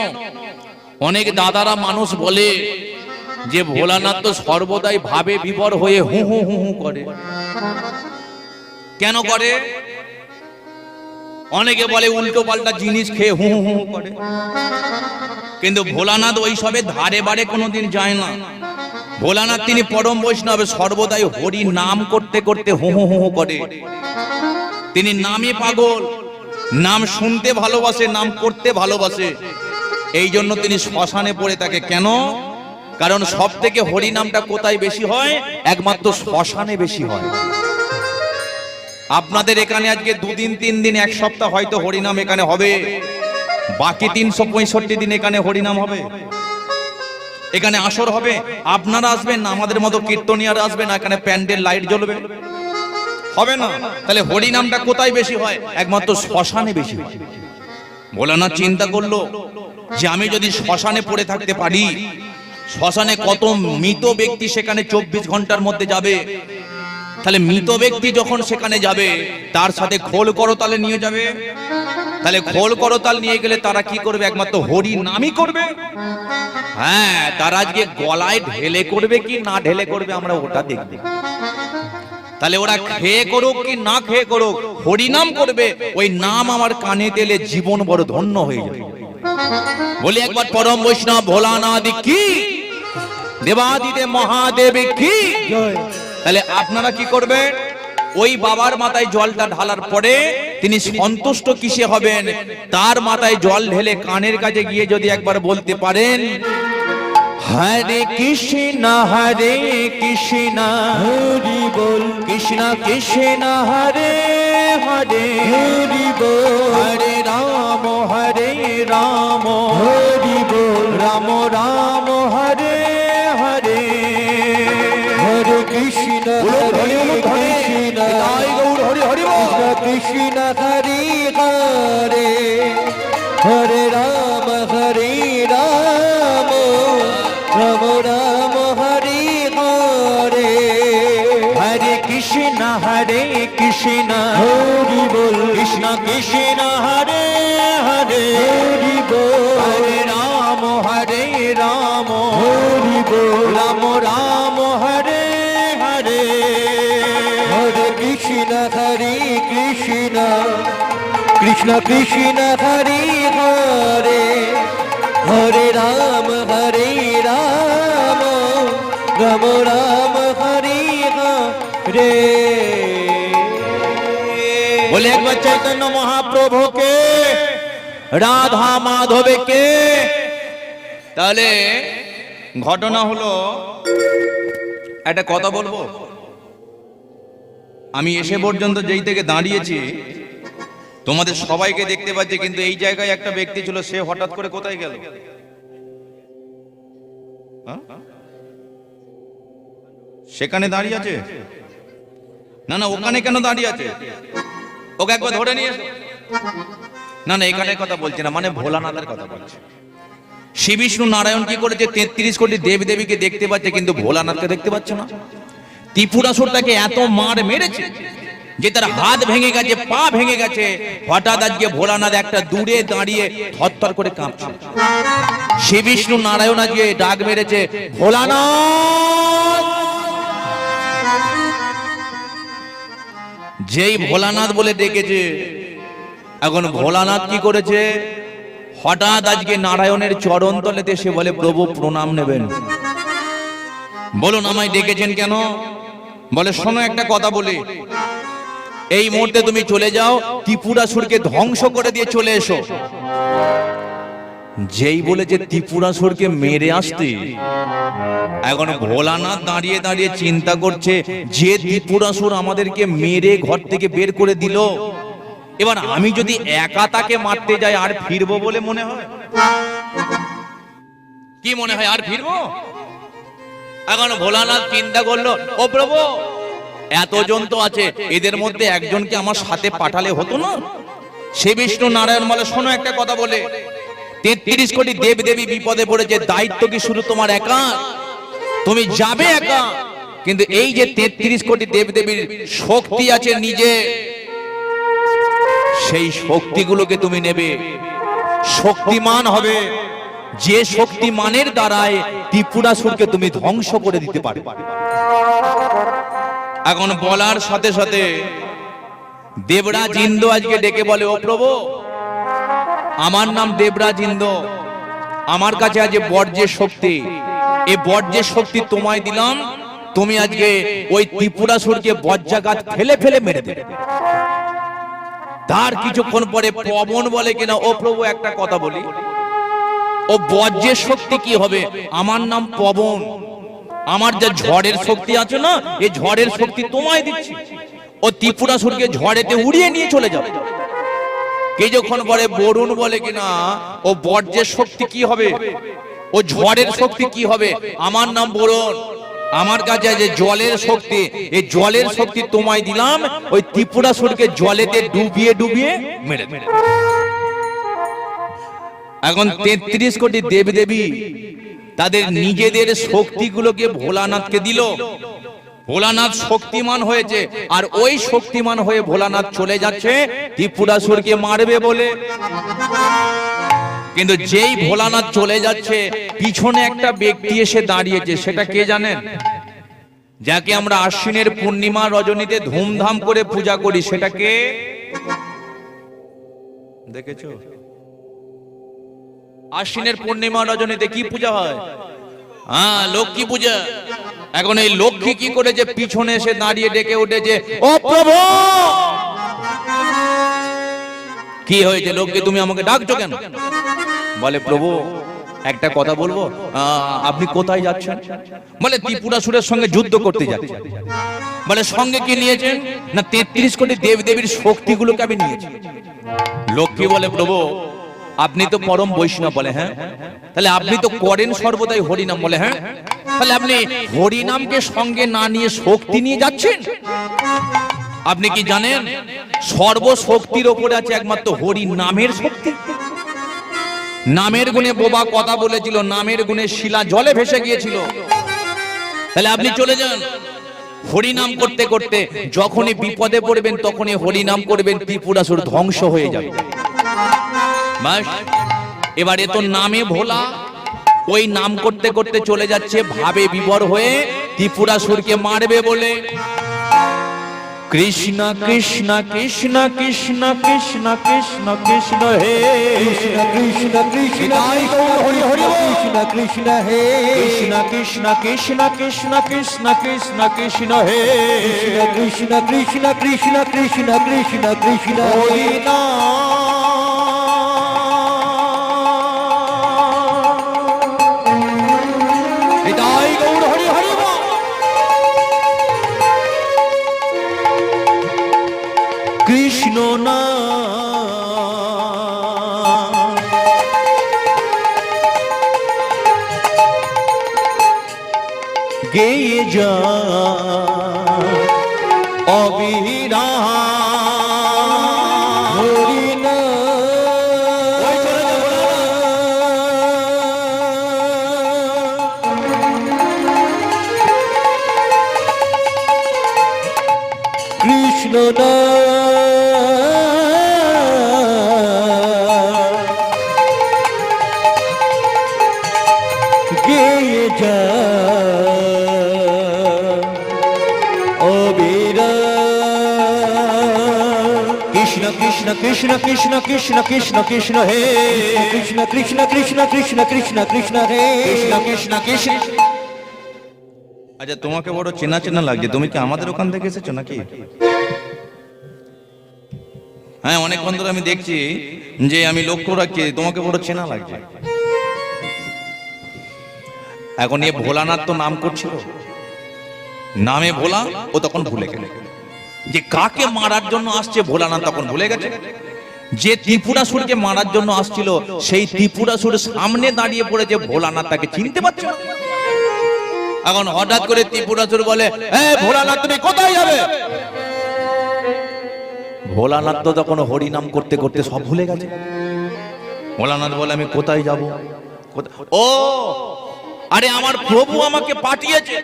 অনেক দাদারা মানুষ বলে যে ভোলানাথ তো সর্বদাই ভাবে বিভোর হয়ে হু হু হু হু করে। কেন করে? অনেকে বলে উল্টো পাল্টা জিনিস খেয়ে হু হু হু করে। কিন্তু ভোলানাথ ওই সবে ধারে বারে কোনোদিন যায় না। ভোলানাথ তিনি পরম বৈষ্ণব, সর্বদাই হরি নাম করতে করতে হু হু হু করে। তিনি নামে পাগল, নাম শুনতে ভালোবাসে, নাম করতে ভালোবাসে। এই জন্য তিনি শ্মশানে পড়ে থাকে। কেন? কারণ সব থেকে হরি নামটা কোথায় বেশি হয়? একমাত্র শ্মশানে বেশি হয়। আপনাদের এখানে আজকে 2 দিন 3 দিন 1 সপ্তাহ হয়তো হরিনাম এখানে হবে, বাকি 365 দিন এখানে হরিনাম হবে, এখানে আসর হবে। আপনারা আসবেন না, আমাদের মতো কীর্তনিয়ারা আসবে না, এখানে প্যান্ডেল লাইট জ্বলবে, হবে না। তাহলে হরিনামটা কোথায় বেশি হয়? একমাত্র শ্মশানে বেশি হয়। ভোলানাথ চিন্তা করলো যে আমি যদি শ্মশানে পড়ে থাকতে পারি, শ্মশানে কত মৃত ব্যক্তি সেখানে 24 ঘন্টার মধ্যে যাবে। তাহলে মৃত ব্যক্তি যখন সেখানে যাবে, তার সাথে খোল করতালে নিয়ে যাবে। তাহলে খোল করতাল নিয়ে গেলে তারা কি করবে? একমাত্র হরি নামই করবে। হ্যাঁ, তারা আজকে গলায় ঢেলে করবে কি না ঢেলে করবে, আমরা ওটা দেখব। তাহলে ওরা খেয়ে করুক কি না খেয়ে করুক, হরিনাম করবে। ওই নাম আমার কানে দিলে জীবন বড় ধন্য হয়ে যাবে। বলি একবার পরম বৈষ্ণব ভোলানাথ কি, দেবাদিদেব মহাদেব কি জয়। তাহলে আপনারা কি করবেন? ওই বাবার মাথায় জলটা ঢালার পরে তিনি সন্তুষ্ট কিসে হবেন? তার মাথায় জল ঢেলে কানের কাছে গিয়ে যদি একবার বলতে পারেন, হরে কৃষ্ণ হরে কৃষ্ণ হরি বল, কৃষ্ণ কৃষ্ণ হরে হরে হরি বল, হরে রাম হরি বল, রাম রাম হরে হরে, হরে কৃষ্ণ হরে কৃষ্ণ হরে হরে কৃষ্ণ হরে হরে, হরে রাম রাম রাম হরে হরে, হরে কৃষ্ণ হরি বল, কৃষ্ণ কৃষ্ণ হরে হরে হরি বল, হরে রাম হরি বল, রাম রাম হরে হরে, হরে কৃষ্ণ কৃষ্ণ কৃষ্ণ হরে হরে, হরে রাম রাম রাম হরে হরে। বলে একবার চৈতন্য মহাপ্রভুকে, রাধা মাধবকে। তাহলে ঘটনা হলো, একটা কথা বলবো। আমি এসে পর্যন্ত যেই থেকে দাঁড়িয়েছি তোমাদের সবাইকে দেখতে পাচ্ছি, কিন্তু এই জায়গায় একটা ব্যক্তি ছিল, সে হঠাৎ করে কোথায় গেল? সেখানে দাঁড়িয়ে আছে না? না, ওখানে কেন দাঁড়িয়ে আছে? ওকে একবার ধরে নিয়ে এসো। না না, এখানে কথা বলছি না, মানে ভোলানাথের কথা বলছি। শ্রী বিষ্ণু নারায়ণ কি করেছে? 33 কোটি দেব দেবীকে দেখতে পাচ্ছে, কিন্তু ভোলানাথকে দেখতে পাচ্ছে না। ত্রিপুরাসুর তাকে এত মার মেরেছে যে তার হাত ভেঙে গেছে, পা ভেঙে গেছে। হঠাৎ আজকে ভোলানাথ একটা দূরে দাঁড়িয়ে থরথর করে কাঁপছে। শ্রী বিষ্ণু নারায়ণ আজকে ডাক মেরেছে, ভোলানাথ। যেই ভোলানাথ বলে ডেকেছে, এখন ভোলানাথ কি করেছে? হঠাৎ আজকে নারায়ণের চরণ তলেতে সে বলে, প্রভু প্রণাম নেবেন। বলুন আমায় ডেকেছেন কেন? বলে শোনো একটা কথা বলি, এই মুহূর্তে তুমি চলে যাও, ত্রিপুরাসুরকে ধ্বংস করে দিয়ে চলে এসো। যেই বলেছে ত্রিপুরাসুরকে মেরে আসতে, এখন ভোলানাথ দাঁড়িয়ে দাঁড়িয়ে চিন্তা করছে, যে ত্রিপুরাসুর আমাদেরকে মেরে ঘর থেকে বের করে দিল, এবার আমি যদি একা তাকে মারতে যাই আর ফিরবো বলে মনে হয়? কি মনে হয় আর ফিরবো? এখন ভোলানাথ চিন্তা করলো, ও প্রভু এতজন তো আছে, এদের মধ্যে একজনকে আমার সাথে পাঠালে হতো না? সে বিষ্ণু নারায়ণ বলে, শোনো একটা কথা বলে, 33 কোটি দেব দেবী বিপদে পড়েছে, দায়িত্ব কি শুধু তোমার একা? তুমি যাবে একা, কিন্তু এই যে 33 কোটি দেব দেবীর শক্তি আছে নিজে, সেই শক্তিগুলোকে তুমি নেবে, শক্তিমান হবে, যে শক্তিমানের দ্বারায় ত্রিপুরাসুরকে তুমি ধ্বংস করে দিতে পারবে। এখন বলার সাথে সাথে দেবরাজ ইন্দ্র আজকে ডেকে বলে, ও প্রভু আমার নাম দেবরাজ ইন্দ্র, আমার কাছে আছে বর্জ্যের শক্তি, এই বর্জ্যের শক্তি তোমায় দিলাম, তুমি আজকে ওই ত্রিপুরাসুরকে বজ্রাঘাত ফেলে ফেলে মেরে দেবে। তার কিছুক্ষণ পরে পবন বলে কিনা, ও প্রভু একটা কথা বলি, ও বজ্রের শক্তি কি হবে? আমার নাম পবন, আমার যা ঝড়ের শক্তি আছে না, এই ঝড়ের শক্তি তোমায় দিচ্ছি, ও ত্রিপুরাসুরকে ঝড়েতে উড়িয়ে নিয়ে চলে যাবে। কিছুক্ষণ পরে বরুণ বলে কিনা, ও বজ্রের শক্তি কি হবে, ও ঝড়ের শক্তি কি হবে? আমার নাম বরুণ, আমার কাছে আছে জলের শক্তি, এই জলের শক্তি তোমায় দিলাম, ওই ত্রিপুরাসুরকে জলেতে ডুবিয়ে ডুবিয়ে মেরে দেবে। এখন 33 কোটি দেবদেবী তাদের নিজেদের শক্তিগুলোকে ভোলানাথকে দিল, ভোলানাথ শক্তিমান হয়েছে, আর ওই শক্তিমান হয়ে ভোলানাথ চলে যাচ্ছে ত্রিপুরাসুরকে মারবে বলে। কিন্তু যেই ভোলানাথ চলে যাচ্ছে, পিছনে একটা ব্যক্তি এসে দাঁড়িয়েছে, সেটা কে জানেন? যাকে আমরা আশ্বিনের পূর্ণিমা রজনীতে ধুমধাম করে পূজা করি, সেটা কে দেখেছো? আশ্বিনের পূর্ণিমা রজনীতে কি পূজা হয়? হ্যাঁ, লক্ষ্মী পূজা। এখন এই লক্ষ্মী কি করেছে? পিছনে এসে দাঁড়িয়ে ডেকে উঠেছে, ও প্রভু কি হয়েছে লক্ষ্মী, তুমি আমাকে ডাকছো কেন? বলে, প্রভু একটা কথা বলবো, আপনি কোথায় যাচ্ছেন? বলে, ত্রিপুরাসুরের সঙ্গে যুদ্ধ করতে যাচ্ছেন। বলে, সঙ্গে কি নিয়েছেন? না, 33 কোটি দেবদেবীর শক্তিগুলোকে আমি নিয়েছি। লক্ষ্মী বলে, প্রভু আপনি তো পরম বৈষ্ণব। বলে, হ্যাঁ। তাহলে আপনি তো করেন সর্বদাই হরিনাম। বলে, হ্যাঁ। তাহলে আপনি হরিনামকে সঙ্গে না নিয়ে শক্তি নিয়ে যাচ্ছেন? আপনি কি জানেন সর্বশক্তির ওপরে আছে একমাত্র হরি নামের শক্তি? নামের গুণে বোবা কথা বলেছিল, নামের গুণে শিলা জলে ভেসে গিয়েছিল। তাহলে আপনি চলে যান, হরিনাম করতে করতে যখনই বিপদে পড়বেন তখনই হরিনাম করবেন, ত্রিপুরাসুর ধ্বংস হয়ে যাবে। বাস, এবারে তো নামে ভোলা, ওই নাম করতে করতে চলে যাচ্ছে ভাবে বিভোর হয়ে ত্রিপুরাসুরকে মারবে বলে। কৃষ্ণ কৃষ্ণ কৃষ্ণ কৃষ্ণ কৃষ্ণ কৃষ্ণ কৃষ্ণ হে কৃষ্ণ কৃষ্ণ কৃষ্ণ হরি হরি কৃষ্ণ কৃষ্ণ হে কৃষ্ণ কৃষ্ণ কৃষ্ণ কৃষ্ণ কৃষ্ণ কৃষ্ণ কৃষ্ণ হে কৃষ্ণ কৃষ্ণ কৃষ্ণ কৃষ্ণ কৃষ্ণ কৃষ্ণ হরি নাম। হৃদয় গৌর হরি হরি বল। কৃষ্ণ নাম গেয়ে যা অবিরাম, হরি কৃষ্ণ গেয়ে যা কৃষ্ণ কৃষ্ণ কৃষ্ণ কৃষ্ণ কৃষ্ণ কৃষ্ণ কৃষ্ণ হে কৃষ্ণ কৃষ্ণ কৃষ্ণ কৃষ্ণ কৃষ্ণ কৃষ্ণ হে কৃষ্ণ কৃষ্ণ কৃষ্ণ। আচ্ছা, তোমাকে বড় চেনা চেনা লাগছে, তুমি কি আমাদের ওখান থেকে এসেছো নাকি? হ্যাঁ, অনেক বন্ধুরা আমি দেখছি যে আমি লক্ষ্য রাখছি, তোমাকে বড় চেনা লাগছে। এখন এ ভোলানাথ তো নাম করছিল, নামে ভোলা, ও তখন ভুলে গেল। যে কাকে মারার জন্য আসছে ভোলানাথ তখন ভুলে গেছে। যে ত্রিপুরাসুরকে মারার জন্য আসছিল সেই ত্রিপুরাসুরের সামনে দাঁড়িয়ে পড়েছে, ভোলানাথ তাকে চিনতে পারছে না। এখন হঠাৎ করে ত্রিপুরাসুর বলে, এই ভোলানাথ তুমি কোথায় যাবে? ভোলানাথ তো তখন হরিনাম করতে করতে সব ভুলে গেছে। ভোলানাথ বলে, আমি কোথায় যাব? ও আরে আমার প্রভু আমাকে পাঠিয়েছে।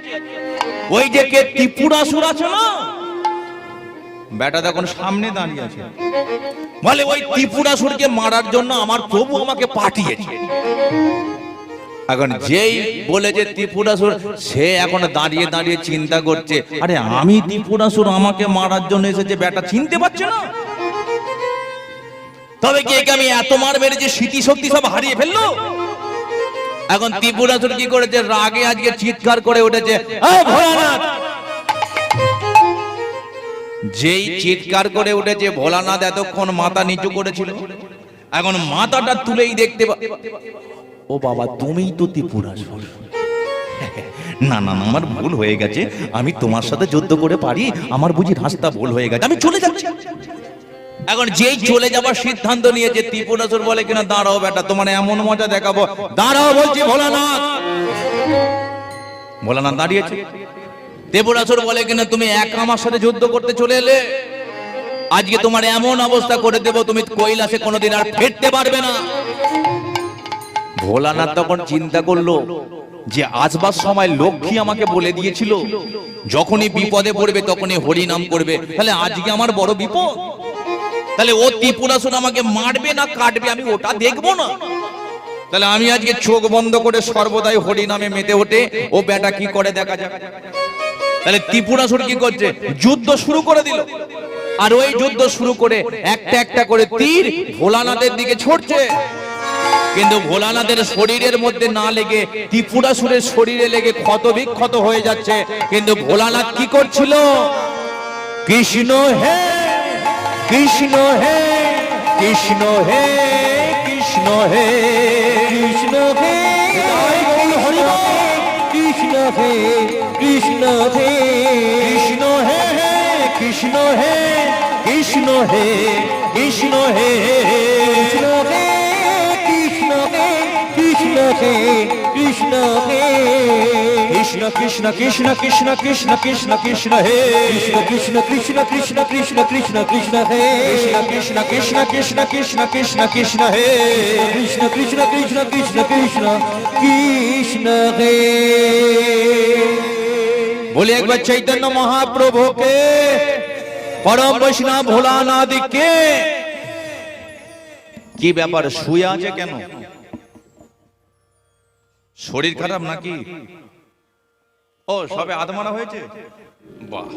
ওই যে কে ত্রিপুরাসুর আছে না, বেটা তখন সামনে দাঁড়িয়ে আছে, বলে ওই ত্রিপুরাসুরকে মারার জন্য আমার প্রভু আমাকে পাঠিয়েছে। এখন যেই বলে যে ত্রিপুরাসুর, সে এখন দাঁড়িয়ে দাঁড়িয়ে চিন্তা করছে, আরে আমি ত্রিপুরাসুর, আমাকে মারার জন্য এসেছে, বেটা চিনতে পারছে না। তবে কি একে আমি এত মার মেরেছি স্মৃতি শক্তি সব হারিয়ে ফেললো? এখন ত্রিপুরাসুর কি করেছে, রাগে আজকে চিৎকার করে উঠেছে, এই ভোলানাথ! যেই চিৎকার করে উঠেছে, ভোলানাথ এতক্ষণ মাথা নিচু করেছিল, এখন মাথাটা তুলেই দেখতে ও বাবা, তুমিই তো ত্রিপুরাসুর। না না না, আমার ভুল হয়ে গেছে, আমি তোমার সাথে যুদ্ধ করে পারি, আমার বুঝি রাস্তা ভুল হয়ে গেছে, আমি চলে যাচ্ছি। এখন যেই চলে যাবার সিদ্ধান্ত নিয়েছে, ত্রিপুরাসুর বলে কিনা, দাঁড়াও বেটা, তোমার এমন মজা দেখাবো, দাঁড়াও বলছি ভোলানাথ। ভোলানাথ দাঁড়িয়েছে। ত্রিপুরাসুর বলে কিনা, তুমি একা আমার সাথে যুদ্ধ করতে চলে এলে, আজকে তোমার এমন অবস্থা করে দেব, তুমি কৈলাসে কোনোদিন আর ফিরতে পারবে না। ভোলানাথ তখন চিন্তা করলো যে আসবার সময় লক্ষ্মী আমাকে বলে দিয়েছিল, যখনই বিপদে পড়বে তখনই হরি নাম করবে, তাহলে আজকে আমার বড় বিপদ। তাহলে ও ত্রিপুরাসুর আমাকে মারবে না কাটবে, আমি ওটা দেখবো না। তাহলে আমি আজকে চোখ বন্ধ করে সর্বদাই হরি নামে মেতে ওঠে, ও বেটা কি করে দেখা যাক। তাহলে ত্রিপুরাসুর কি করছে, যুদ্ধ শুরু করে দিল। আর ওই যুদ্ধ শুরু করে একটা একটা করে তীর ভোলানাথের দিকে ছড়ছে, কিন্তু ভোলানাথের শরীরের মধ্যে না লেগে ত্রিপুরাসুরের শরীরে লেগে ক্ষত বিক্ষত হয়ে যাচ্ছে। কিন্তু ভোলানাথ কি করছিল, কৃষ্ণ হে কৃষ্ণ হে কৃষ্ণ হে কৃষ্ণ হে কৃষ্ণ হে কৃষ্ণ হে কৃষ্ণ হে কৃষ্ণ হে কৃষ্ণ হে কৃষ্ণ হে কৃষ্ণ হে কৃষ্ণ হে কৃষ্ণ হে কৃষ্ণ হে কৃষ্ণ হে কৃষ্ণ কৃষ্ণ কৃষ্ণ কৃষ্ণ কৃষ্ণ কৃষ্ণ কৃষ্ণ হে কৃষ্ণ কৃষ্ণ কৃষ্ণ কৃষ্ণ কৃষ্ণ কৃষ্ণ হে কৃষ্ণ কৃষ্ণ কৃষ্ণ কৃষ্ণ কৃষ্ণ কৃষ্ণ হে কৃষ্ণ কৃষ্ণ কৃষ্ণ কৃষ্ণ কৃষ্ণ কৃষ্ণ হে। বলে একবার চৈতন্য মহাপ্রভুকে, পরম বৈষ্ণব ভোলানাথকে। কি ব্যাপার, শুয়ে আছে কেন? শরীর খারাপ নাকি? ও সবে আধমারা হয়েছে? বাহ!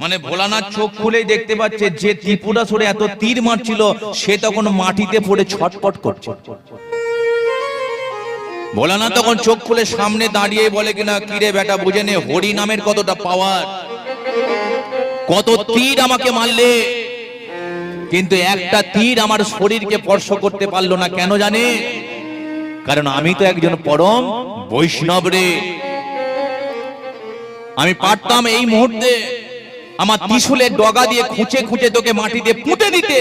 মানে ভোলানাথ চোখ খুলেই দেখতে পাচ্ছে যে ত্রিপুরাসুরে এত তীর মারছিল, সে তখন মাটিতে পড়ে ছটপট করছে। ভোলানাথ তখন চোখ খুলে সামনে দাঁড়িয়ে বলে কিনা, কিরে বেটা, বুঝে নে হরি নামের কতটা পাওয়ার, কত তীর আমাকে মারলে, কিন্তু একটা তীর আমার শরীরকে স্পর্শ করতে পারলো না। কেন জানে? কারণ আমি তো একজন পরম বৈষ্ণব রে। আমি পারতাম এই মুহূর্তে আমার ত্রিশূলের ডগা দিয়ে খুঁচে খুঁচে তোকে মাটিতে পুঁতে দিতে,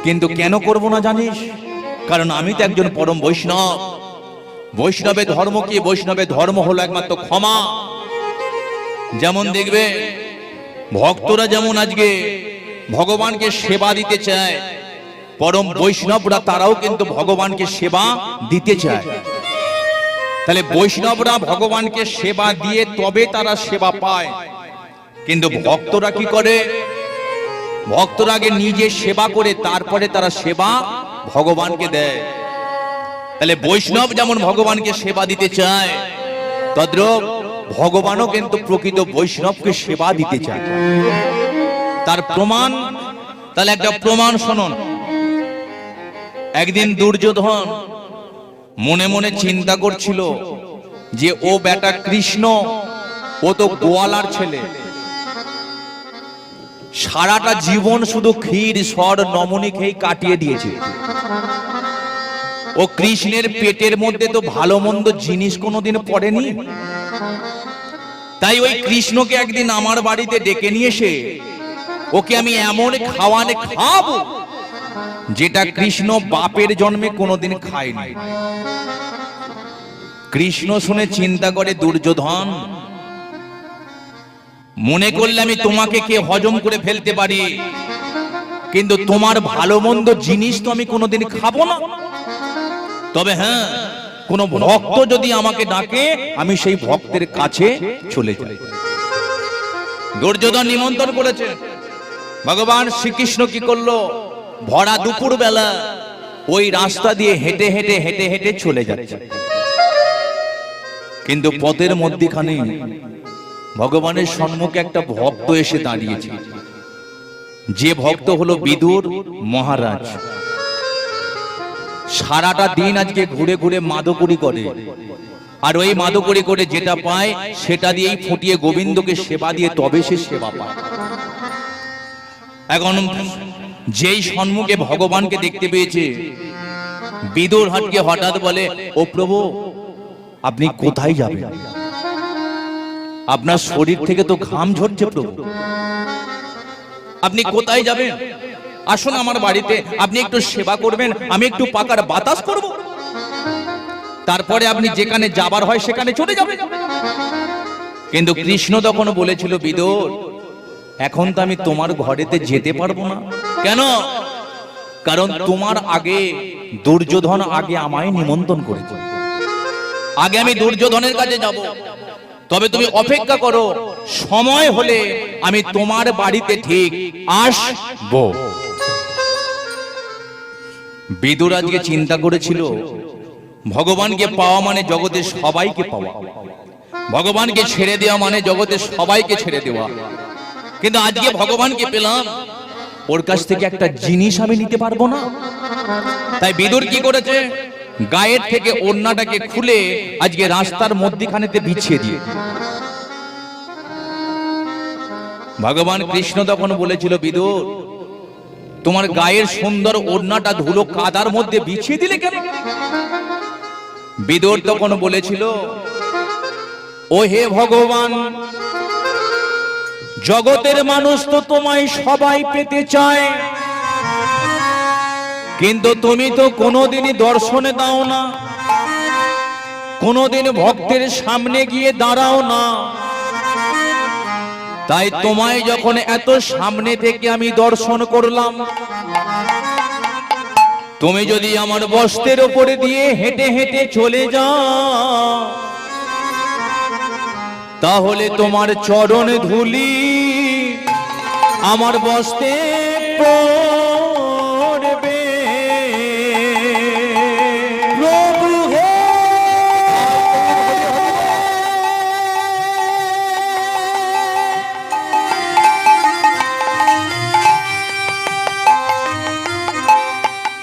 কিন্তু কেন করব না জানিস? কারণ আমি তো একজন পরম বৈষ্ণব। বৈষ্ণবের ধর্ম কি? বৈষ্ণবের ধর্ম হলো একমাত্র ক্ষমা। যেমন দেখবে ভক্তরা যেমন আজকে ভগবানকে সেবা দিতে চায়, পরম বৈষ্ণবরা তারাও কিন্তু ভগবানকে সেবা দিতে চায়। তাহলে বৈষ্ণবরা ভগবানকে সেবা দিয়ে তবে তারা সেবা পায়, কিন্তু ভক্তরা কি করে? ভক্তরা আগে নিজে সেবা করে তারপরে তারা সেবা ভগবানকে দেয়। তাহলে বৈষ্ণব যেমন ভগবানকে সেবা দিতে চায়, তদ্রূপ ভগবানও কিন্তু প্রকৃত বৈষ্ণবকে সেবা দিতে চায়। তার প্রমাণ, তাহলে একটা প্রমাণ শুনুন। একদিন দুর্যোধন মনে মনে চিন্তা করছিল যে ও বেটা কৃষ্ণ, ও তো গোয়ালার ছেলে, সারাটা জীবন শুধু ক্ষীর সর নমনি খেয়ে কাটিয়ে দিয়েছে। ও কৃষ্ণের পেটের মধ্যে তো ভালো মন্দ জিনিস কোনোদিন পড়েনি। তাই ওই কৃষ্ণকে একদিন আমার বাড়িতে ডেকে নিয়ে এসে ওকে আমি এমন খাওয়ানে খাবো যেটা কৃষ্ণ বাপের জন্মে কোনোদিন খায়নি। কৃষ্ণ শুনে চিন্তা করে, দুর্যোধন, মনে করলে আমি তোমাকে কে হজম করে ফেলতে পারি, কিন্তু তোমার ভালো মন্দ জিনিস তো আমি কোনোদিন খাবো না। তবে হ্যাঁ, কোন ভক্ত যদি আমাকে ডাকে আমি সেই ভক্তের কাছে চলে যাই। দুর্যোধন নিমন্ত্রণ করেছে। ভগবান শ্রীকৃষ্ণ কি করলো, ভরা দুপুর বেলা ওই রাস্তা দিয়ে হেঁটে হেঁটে হেঁটে হেঁটে চলে যাচ্ছে। কিন্তু পথের মধ্যখানে ভগবানের সম্মুখে একটা ভক্ত এসে দাঁড়িয়েছে। যে ভক্ত হলো বিদুর মহারাজ। সারাটা দিন আজকে ঘুরে ঘুরে মাদকুড়ি করে, আর ওই মাদকুড়ি করে যেটা পায় সেটা দিয়েই ফুটিয়ে গোবিন্দকে সেবা দিয়ে তবে সে সেবা পায়। এখন যেই সম্মুখে ভগবানকে দেখতে পেয়েছে, বিদুর হাটকে হঠাৎ বলে, ও প্রভু, আপনি কোথায় যাবেন? আপনার শরীর থেকে তো ঘাম ঝরছে প্রভু, আপনি কোথায় যাবেন? আসুন আমার বাড়িতে, আপনি একটু সেবা করবেন, আমি একটু পাকার বাতাস করব, তারপরে আপনি যেখানে যাবার হয় সেখানে চলে যাবেন। কিন্তু কৃষ্ণ তখন বলেছিল, বিদুর, এখন তো আমি তোমার ঘরেতে যেতে পারবো না। কেন? কারণ তোমার আগে দুর্যোধন আগে আমায় নিমন্ত্রণ করেছে, আগে আমি দুর্যোধনের কাছে যাব। তবে তুমি অপেক্ষা করো, সময় হলে আমি তোমার বাড়িতে ঠিক আসবো। বিদুর আজকে চিন্তা করেছিল, ভগবানকে পাওয়া মানে জগতের সবাইকে পাওয়া, ভগবানকে ছেড়ে দেওয়া মানে জগতের সবাইকে ছেড়ে দেওয়া। কিন্তু আজকে ভগবানকে পেলাম, ওর কাছ থেকে একটা জিনিস আমি নিতে পারবো না। তাই বিদুর কি করেছে, গায়ের থেকে ওড়নাটাকে খুলে আজকে রাস্তার মধ্যখানেতে বিছিয়ে দিয়ে। ভগবান কৃষ্ণ তখন বলেছিল, বিদুর, তোমার গায়ের সুন্দর ওড়নাটা ধুলো কাদার মধ্যে বিছিয়ে দিলে কেন? বিদুর তখন বলেছিল, ও হে ভগবান, জগতের মানুষ তো তোমায় সবাই পেতে চায়, কিন্তু তুমি তো কোনোদিনই দর্শনে দাও না, কোনোদিন ভক্তের সামনে গিয়ে দাঁড়াও না। তাই তোমায় যখন এত সামনে থেকে আমি দর্শন করলাম, তুমি যদি আমার বস্ত্রের উপরে দিয়ে হেঁটে হেঁটে চলে যাও, তাহলে তোমার চরণ ধুলি আমার বস্ত্রে পড়বে। প্রভু হে,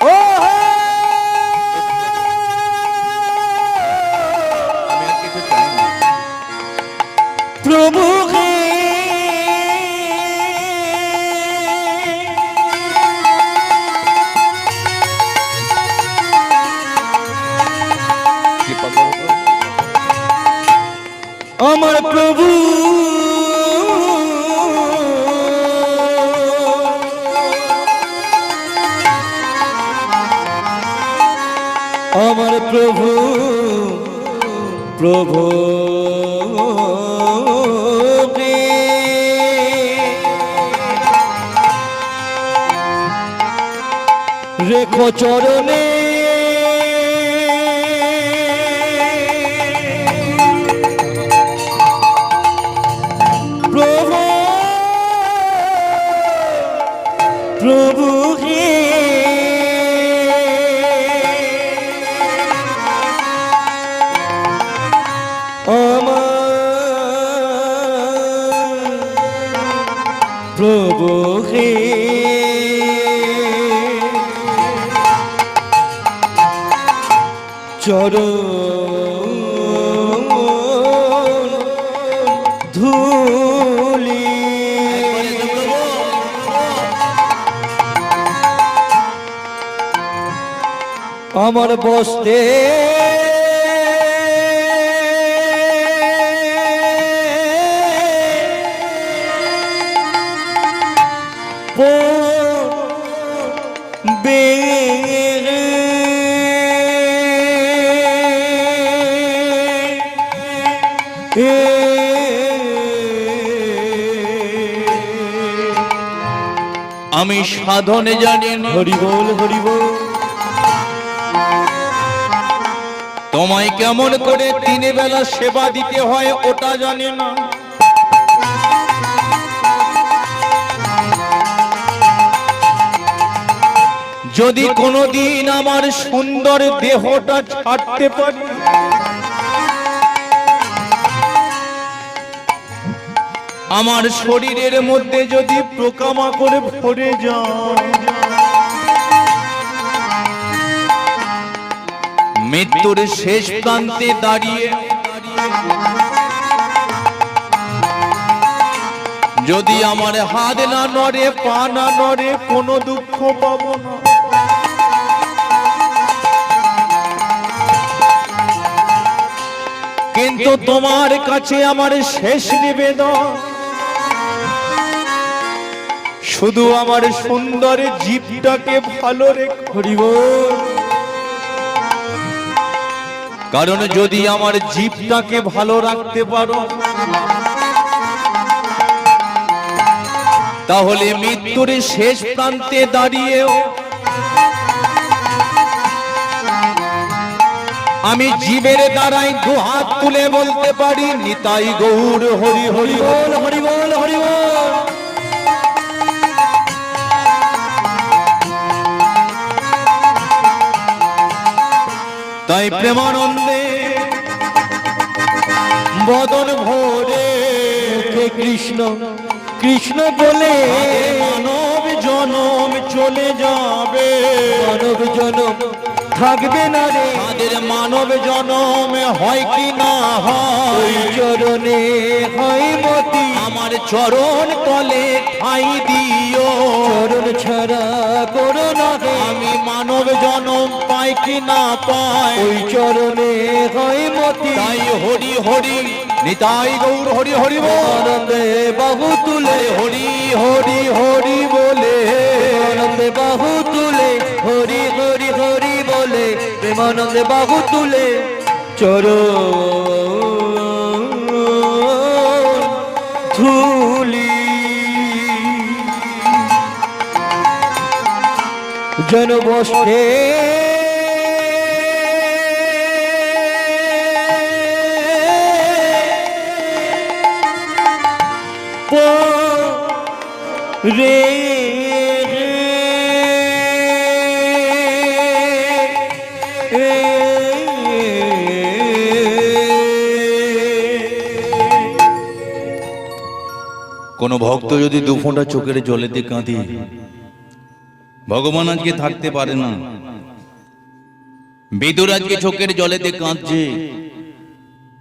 ও হে, আমি আর কিছু চাই না। প্রভু হে, আমার প্রভু, আমার প্রভু, প্রভু রেখো চরণে প্রভু, প্রভু হে, আমার প্রভু হে, চরণ ধুলি আমার বস্তে আমি সাধনে জানি না, হরি বল হরি বল। তোমায় কেমন করে তিনে বেলা সেবা দিতে হয় ওটা জানি না। যদি কোনোদিন আমার সুন্দর দেহটা ছাড়তে পারি, আমার শরীরের মধ্যে যদি পোকামাকড়ে ভরে যায়, মৃত্যুর শেষ প্রান্তে দাঁড়িয়ে যদি আমার হাত না নড়ে, পা না নড়ে, কোনো দুঃখ পাবো না। কিন্তু তোমার কাছে আমার শেষ নিবেদন, শুধু আমার সুন্দর জীবটাকে ভালো রেখো। হরি বল। কারণ যদি আমার জীবটাকে ভালো রাখতে পারো, তাহলে মৃত্যুর শেষ প্রান্তে দাঁড়িয়েও আমি জীবের দ্বারাই দুহাত তুলে বলতে পারি, নিতাই গৌর হরি হরি বল হরি বল হরি বল। তাই প্রেমানন্দে বদন ভরে কৃষ্ণ কৃষ্ণ বলে মানব জনম চলে যাবে, মানব জনম থাকবে না রে। তাদের মানব জনম হয় কি না হয়, চরণে হয় মতি, আমার চরণ তলে ঠাই দিও। চরণ ছাড়া করো না হে। আমি মানব জনম পাই কি না পাই, ওই চরণে হয় মতি। তাই হরি হরি নিতাই গৌর হরি হরি বল। আনন্দে বাহু তুলে হরি হরি হরি বলে, আনন্দে বাহু তুলে হরি হরি হরি বলে, প্রেমানন্দে বাহু তুলে চরণ ধুলি জনবষ্টে রে কোন ভক্ত যদি দুফোঁটা চোখের জলেতে কাঁদে, ভগবান আজকে থাকতে পারে না। বিদুর আজকে চোখের জলেতে কাঁদছে,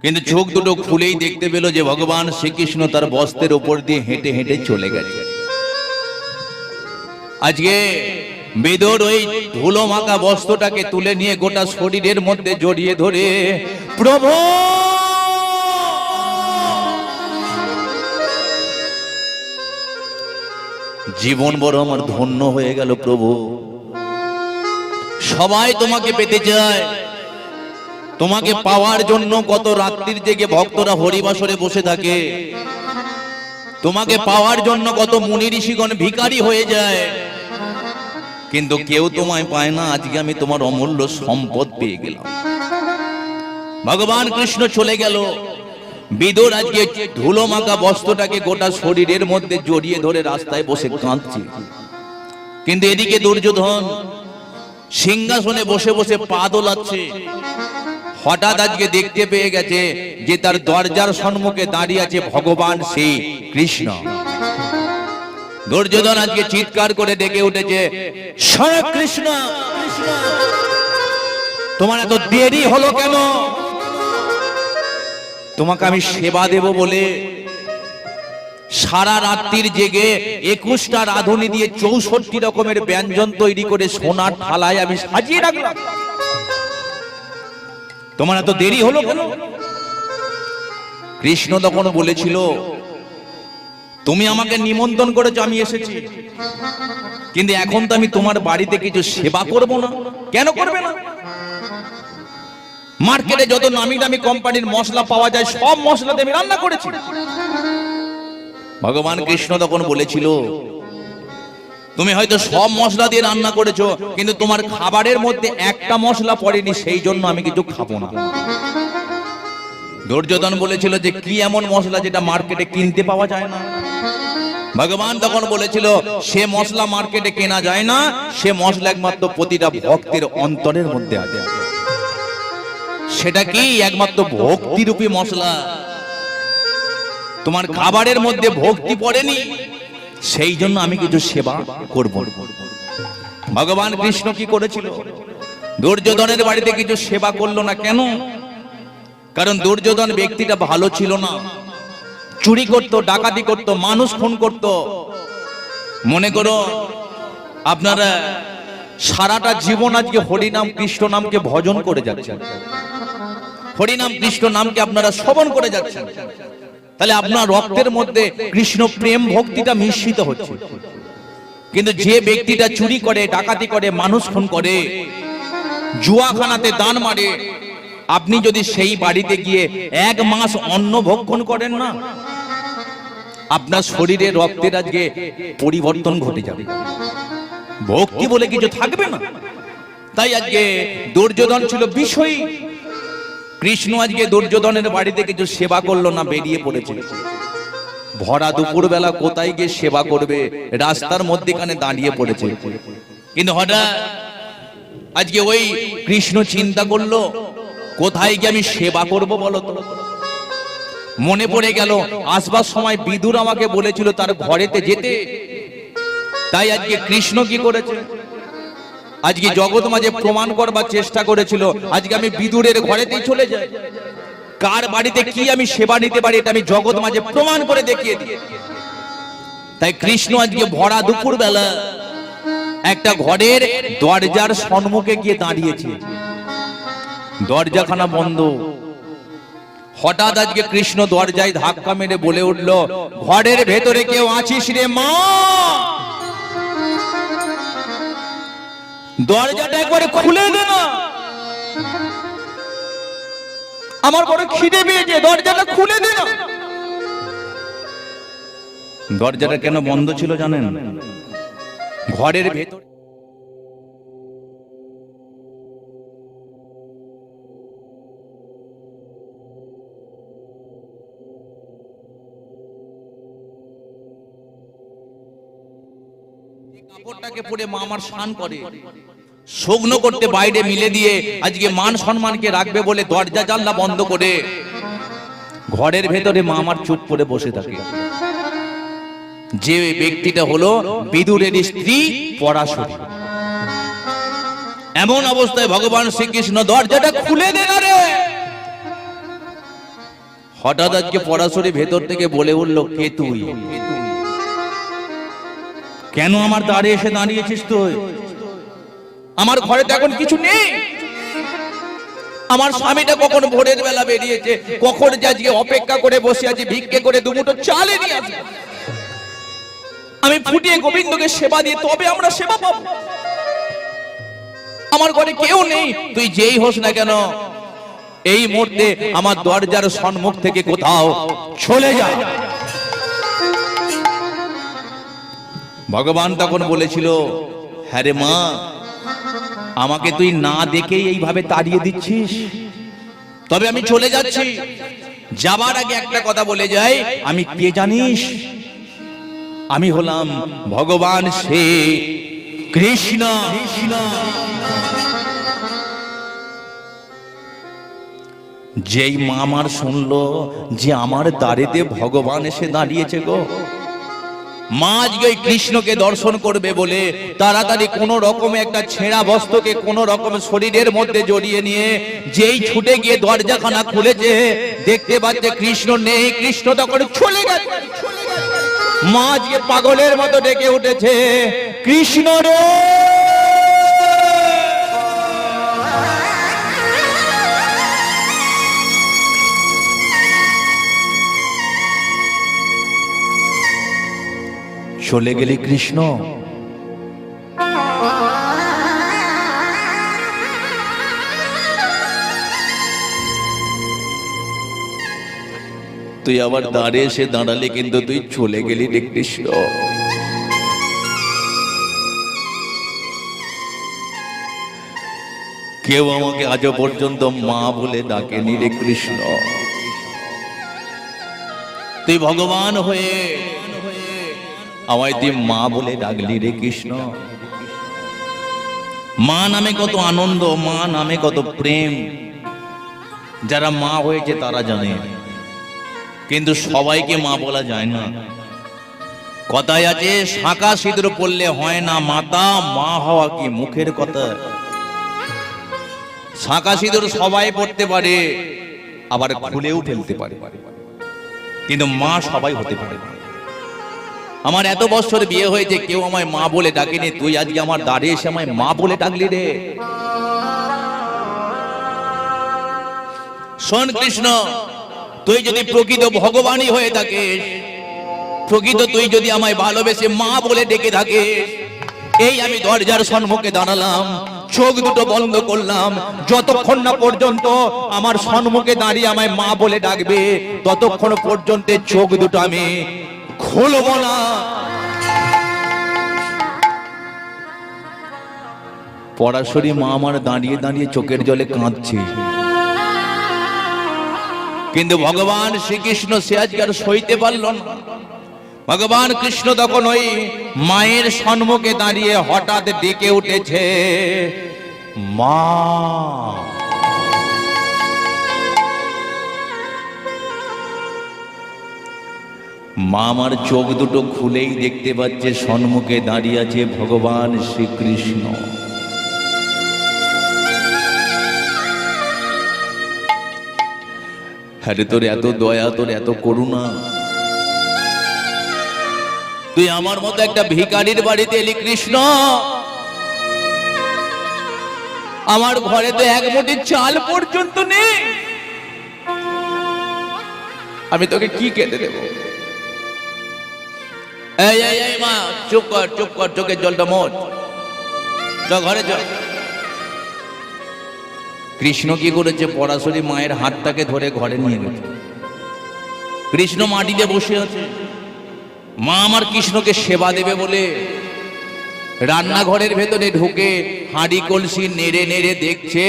কিন্তু চোখ দুটো খুলেই দেখতে পেল যে ভগবান শ্রীকৃষ্ণ তার বস্ত্রের উপর দিয়ে হেঁটে হেঁটে চলে গেছে। আজকে বিদুর ওই ধুলো মাখা বস্ত্রটাকে তুলে নিয়ে গোটা শরীরের মধ্যে জড়িয়ে ধরে, প্রভু জীবন বড় আমার ধন্য হয়ে গেল প্রভু। সবাই তোমাকে পেতে চায়, তোমাকে পাওয়ার জন্য কত রাত্রির জেগে ভক্তরা হরিবাসরে বসে থাকে, তোমাকে পাওয়ার জন্য কত মুনি ঋষিগণ ভিখারি হয়ে যায়, কিন্তু কেউ তোমায় পায় না। আজকে আমি তোমার অমূল্য সম্পদ পেয়ে গেলাম। ভগবান কৃষ্ণ চলে গেল, বিদুর আজকে ধুলো মাখা বস্ত্রটাকে গোটা শরীরের মধ্যে জড়িয়ে ধরে রাস্তায় বসে কাঁদছে। কিন্তু এদিকে দুর্যোধন সিংহাসনে বসে বসে পা দোলাচ্ছে। হঠাৎ আজকে দেখতে পেয়ে গেছে যে তার দরজার সম্মুখে দাঁড়িয়ে আছে ভগবান শ্রী কৃষ্ণ। দুর্যোধন আজকে চিৎকার করে ডেকে উঠেছে, স্বয়ং কৃষ্ণ, তোমার এত দেরি হলো কেন? তোমাকে আমি সেবা দেব বলে সারা রাত্রির জেগে 21টা রাঁধুনি দিয়ে 64 রকমের ব্যঞ্জন তৈরি করে সোনার থালায় আমি সাজিয়ে রাখলাম। তোমার এত দেরি হলো কেন? কৃষ্ণ তখন বলেছিল, তুমি আমাকে নিমন্ত্রণ করেছো, আমি এসেছি, কিন্তু এখন তো আমি তোমার বাড়িতে কিছু সেবা করব না। কেন করবে না? মার্কেটে যত নামি দামি কোম্পানির মশলা পাওয়া যায় সব মশলা দিয়ে আমি রান্না করেছি। ভগবান কৃষ্ণ তখন বলেছিল, তুমি হয়তো সব মশলা দিয়ে রান্না করেছো, কিন্তু তোমার খাবারের মধ্যে একটা মশলা পড়েনি, সেই জন্য আমি কিছু খাবো না। দুর্যোধন বলেছিল যে কি এমন মশলা যেটা মার্কেটে কিনতে পাওয়া যায় না? ভগবান তখন বলেছিল, সে মশলা মার্কেটে কেনা যায় না, সে মশলা একমাত্র প্রতিটা ভক্তের অন্তরের মধ্যে আছে। সেটা কি? একমাত্র ভক্তিরূপী মশলা। তোমার খাবারের মধ্যে ভক্তি পড়েনি, সেই জন্য আমি কিছু সেবা করব। ভগবান কৃষ্ণ কি করেছিল? দুর্যোধনের বাড়িতে কিছু সেবা করলো না। কেন? কারণ দুর্যোধন ব্যক্তিটা ভালো ছিল না, চুরি করত, ডাকাতি করত, মানুষ খুন করত। মনে করো আপনারা সারাটা জীবন আজকে হরিনাম কৃষ্ণ নামকে ভজন করে যাচ্ছেন, হরিনাম কৃষ্ণ নামকে আপনারা শ্রবণ করে যাচ্ছেন, তাহলে আপনার রক্তের মধ্যে কৃষ্ণ প্রেম ভক্তিটা মিশ্রিত হচ্ছে। কিন্তু যে ব্যক্তিটা চুরি করে, ডাকাতি করে, মানুষ খুন করে, জুয়াখানাতে দান মারে, আপনি যদি সেই বাড়িতে গিয়ে 1 মাস অন্ন ভক্ষণ করেন না, আপনার শরীরে রক্তের আজকে পরিবর্তন ঘটে যাবে, ভক্তি বলে কিছু থাকবে না। তাই আজকে দুর্যোধন ছিল বিষয়ী। কৃষ্ণ আজকে দুর্যোধনের বাড়িতে কিছু সেবা করলো না, বেরিয়ে পড়েছে। ভরা দুপুর বেলা কোথায় গিয়ে সেবা করবে? রাস্তার মধ্যখানে দাঁড়িয়ে পড়েছে। কিন্তু হঠাৎ আজকে ওই কৃষ্ণ চিন্তা করলো, কোথায় গিয়ে আমি সেবা করব বলো তো? মনে পড়ে গেল আসবার সময় বিদুর আমাকে বলেছিল তার ঘরেতে যেতে। তাই আজকে কৃষ্ণ কি করেছে? আজকে জগৎ মাঝে প্রমাণ করবার চেষ্টা করেছিল, আজকে আমি বিদুরের ঘরেতেই চলে যাই, কার বাড়িতে কি আমি সেবা নিতে পারি এটা আমি জগৎ মাঝে প্রমাণ করে দেখিয়ে দিই। তাই কৃষ্ণ আজকে ভরা দুপুর বেলা একটা ঘরের দরজার সম্মুখে গিয়ে দাঁড়িয়েছে। দরজাখানা বন্ধ। হঠাৎ আজকে কৃষ্ণ দরজায় ধাক্কা মেরে বলে উঠল, ঘরের ভেতরে কেউ আছিস রে মা? দরজাটা একবারে খুলে দে না, আমার বড় খিদে পেয়েছে, দরজাটা খুলে দে না। দরজাটা কেন বন্ধ ছিল জানেন? ঘরের ভেতর কাপড়টাকে পরে মা আমার স্নান করে, শুকনো করতে বাইরে মিলে দিয়ে আজকে মান সম্মানকে রাখবে বলে দরজা জানলা বন্ধ করে ঘরের ভেতরে মা আমার চুপ করে বসে থাকে। যে ব্যক্তিটা হলো বিদুরের স্ত্রী পরাশরী। এমন অবস্থায় ভগবান শ্রীকৃষ্ণ দরজাটা খুলে দেন রে। হঠাৎ আজকে পরাশরী ভেতর থেকে বলে উঠল, কে তুই? কেন আমার দ্বারে এসে দাঁড়িয়েছিস তুই? আমার ঘরে তো এখন কিছু নেই। আমার স্বামীটা কখন ভোরের বেলা বেরিয়েছে, কখন যে আজকে অপেক্ষা করে বসে আছি ভিক্ষে করে দুমুঠো চাল নিয়ে আসবে। আমি ফুটিয়ে গোবিন্দকে সেবা দিয়ে তবে আমরা সেবা পাবো। আমার ঘরে কেউ নেই, তুই যেই হোস না কেন এই মুহূর্তে আমার দরজার সম্মুখ থেকে কোথাও চলে যা। ভগবান তখন বলেছিল, হ্যাঁ রে মা, আমাকে তুই না দেখেই এইভাবে তাড়িয়ে দিচ্ছিস, তবে আমি চলে যাচ্ছি। যাবার আগে একটা কথা বলে যাই, আমি কে জানিস? আমি হলাম ভগবান শ্রী কৃষ্ণ। যেই মা আমার শুনলো যে আমার দ্বারেতে ভগবান এসে দাঁড়িয়েছে গো, মা আজকে কৃষ্ণকে দর্শন করবে বলে তাড়াতাড়ি কোন রকমে একটা ছেঁড়া বস্ত্রকে কোন রকম শরীরের মধ্যে জড়িয়ে নিয়ে যেই ছুটে গিয়ে দরজাখানা খুলেছে, দেখতে পাচ্ছে কৃষ্ণ নেই। কৃষ্ণ তখন চলে গেছে। মা আজকে পাগলের মতো ডেকে উঠেছে, কৃষ্ণ রে। চলে গেলি কৃষ্ণ। তুই আবার দাঁড়ে এসে দাঁড়ালে কিন্তু তুই চলে গেলি রে কৃষ্ণ। কেউ আমাকে আজও পর্যন্ত মা বলে ডাকেনি রে কৃষ্ণ। তুই ভগবান হয়ে আমায় তুই মা বলে ডাকলি রে কৃষ্ণ। মা নামে কত আনন্দ, মা নামে কত প্রেম, যারা মা হয়েছে তারা জানে। কিন্তু সবাইকে মা বলা যায় না। কথায় আছে শাঁখা সিঁদুর পড়লে হয় না মাতা, মা হওয়া কি মুখের কথা। শাঁখা সিঁদুর সবাই পড়তে পারে, আবার খুলেও ফেলতে পারে, কিন্তু মা সবাই হতে পারে। আমার এত বছর বিয়ে হয়েছে, কেউ আমায় মা বলে ডাকেনি, তুই আজকে আমার দাঁড়িয়ে এসে আমায় মা বলে ডাকলি রে। শোন কৃষ্ণ, তুই যদি প্রকৃত ভগবানই হয়ে থাকিস, প্রকৃত তুই যদি আমায় ভালোবেসে মা বলে ডেকে থাকিস, এই আমি দরজার সম্মুখে দাঁড়ালাম, চোখ দুটো বন্ধ করলাম, যতক্ষণ না পর্যন্ত আমার সম্মুখে দাঁড়িয়ে আমায় মা বলে ডাকবে, ততক্ষণ পর্যন্ত চোখ দুটো আমি খুলব না। পরাশরী মা আমার দাঁড়িয়ে দাঁড়িয়ে চোখের জলে কাঁদছে, কিন্তু ভগবান শ্রীকৃষ্ণ সে আজকে আর সইতে পারল না। ভগবান কৃষ্ণ তখন ওই মায়ের সম্মুখে দাঁড়িয়ে হঠাৎ ডেকে উঠেছে, মা। মা আমার চোখ দুটো খুলেই দেখতে পাচ্ছে সম্মুখে দাঁড়িয়ে আছে ভগবান শ্রীকৃষ্ণ। আরে তোর এত দয়া, তোর এত করুণা, তুই আমার মতো একটা ভিখারির বাড়িতে এলি কৃষ্ণ। আমার ঘরে তো এক মুঠি চাল পর্যন্ত নেই, আমি তোকে কি খেতে দেব? এই এই এই মা, চুপ কর, চুপ কর, চোখের জলটা মোচ, চল ঘরে চল। কৃষ্ণ কি করেছে? পরাশরী মায়ের হাতটাকে ধরে ঘরে নিয়ে গেছে। কৃষ্ণ মাটিতে বসে আছে। মা আমার কৃষ্ণকে সেবা দেবে বলে রান্নাঘরের ভেতরে ঢুকে হাঁড়ি কলসি নেড়ে নেড়ে দেখছে,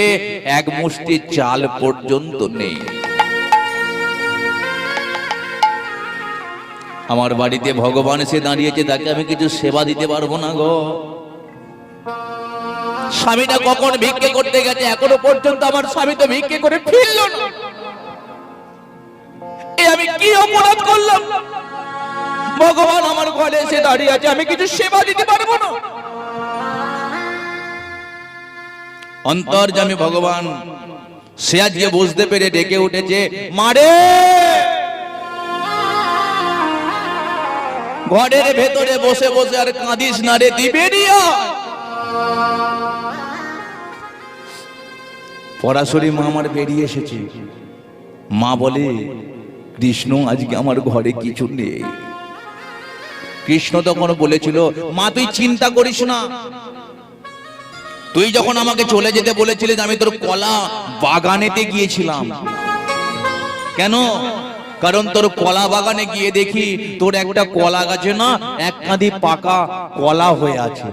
এক মুষ্টি চাল পর্যন্ত নেই। আমার বাড়িতে ভগবান এসে দাঁড়িয়েছে, তাকে আমি কিছু সেবা দিতে পারবো না গো। স্বামীটা কখন ভিক্ষে করতে গেছে, এখনো পর্যন্ত আমার স্বামী তো ভিক্ষে করে ফিরল না। আমি কি অপরাধ করলাম? ভগবান আমার ঘরে এসে দাঁড়িয়ে আছে, আমি কিছু সেবা দিতে পারবো না। অন্তর্যামী ভগবান সে আজকে বুঝতে পেরে ডেকে উঠেছে, মারে। ঘরের ভেতরে বসে বসে আর কাঁদিস না রে, তুই বেরিয়ে আয়। পরাশরী মা আমার বেরিয়ে এসেছে। মা বলে, কৃষ্ণ আজকে আমার ঘরে কিছু নেই। কৃষ্ণ তখন বলেছিল, মা তুই চিন্তা করিস না, তুই যখন আমাকে চলে যেতে বলেছিলিস আমি তোর কলা বাগানেতে গিয়েছিলাম। কেন? কারণ তোর কলা বাগানে গিয়ে দেখি তোর একটা কলা গাছে না এক কাঁদি পাকা কলা হয়ে আছে।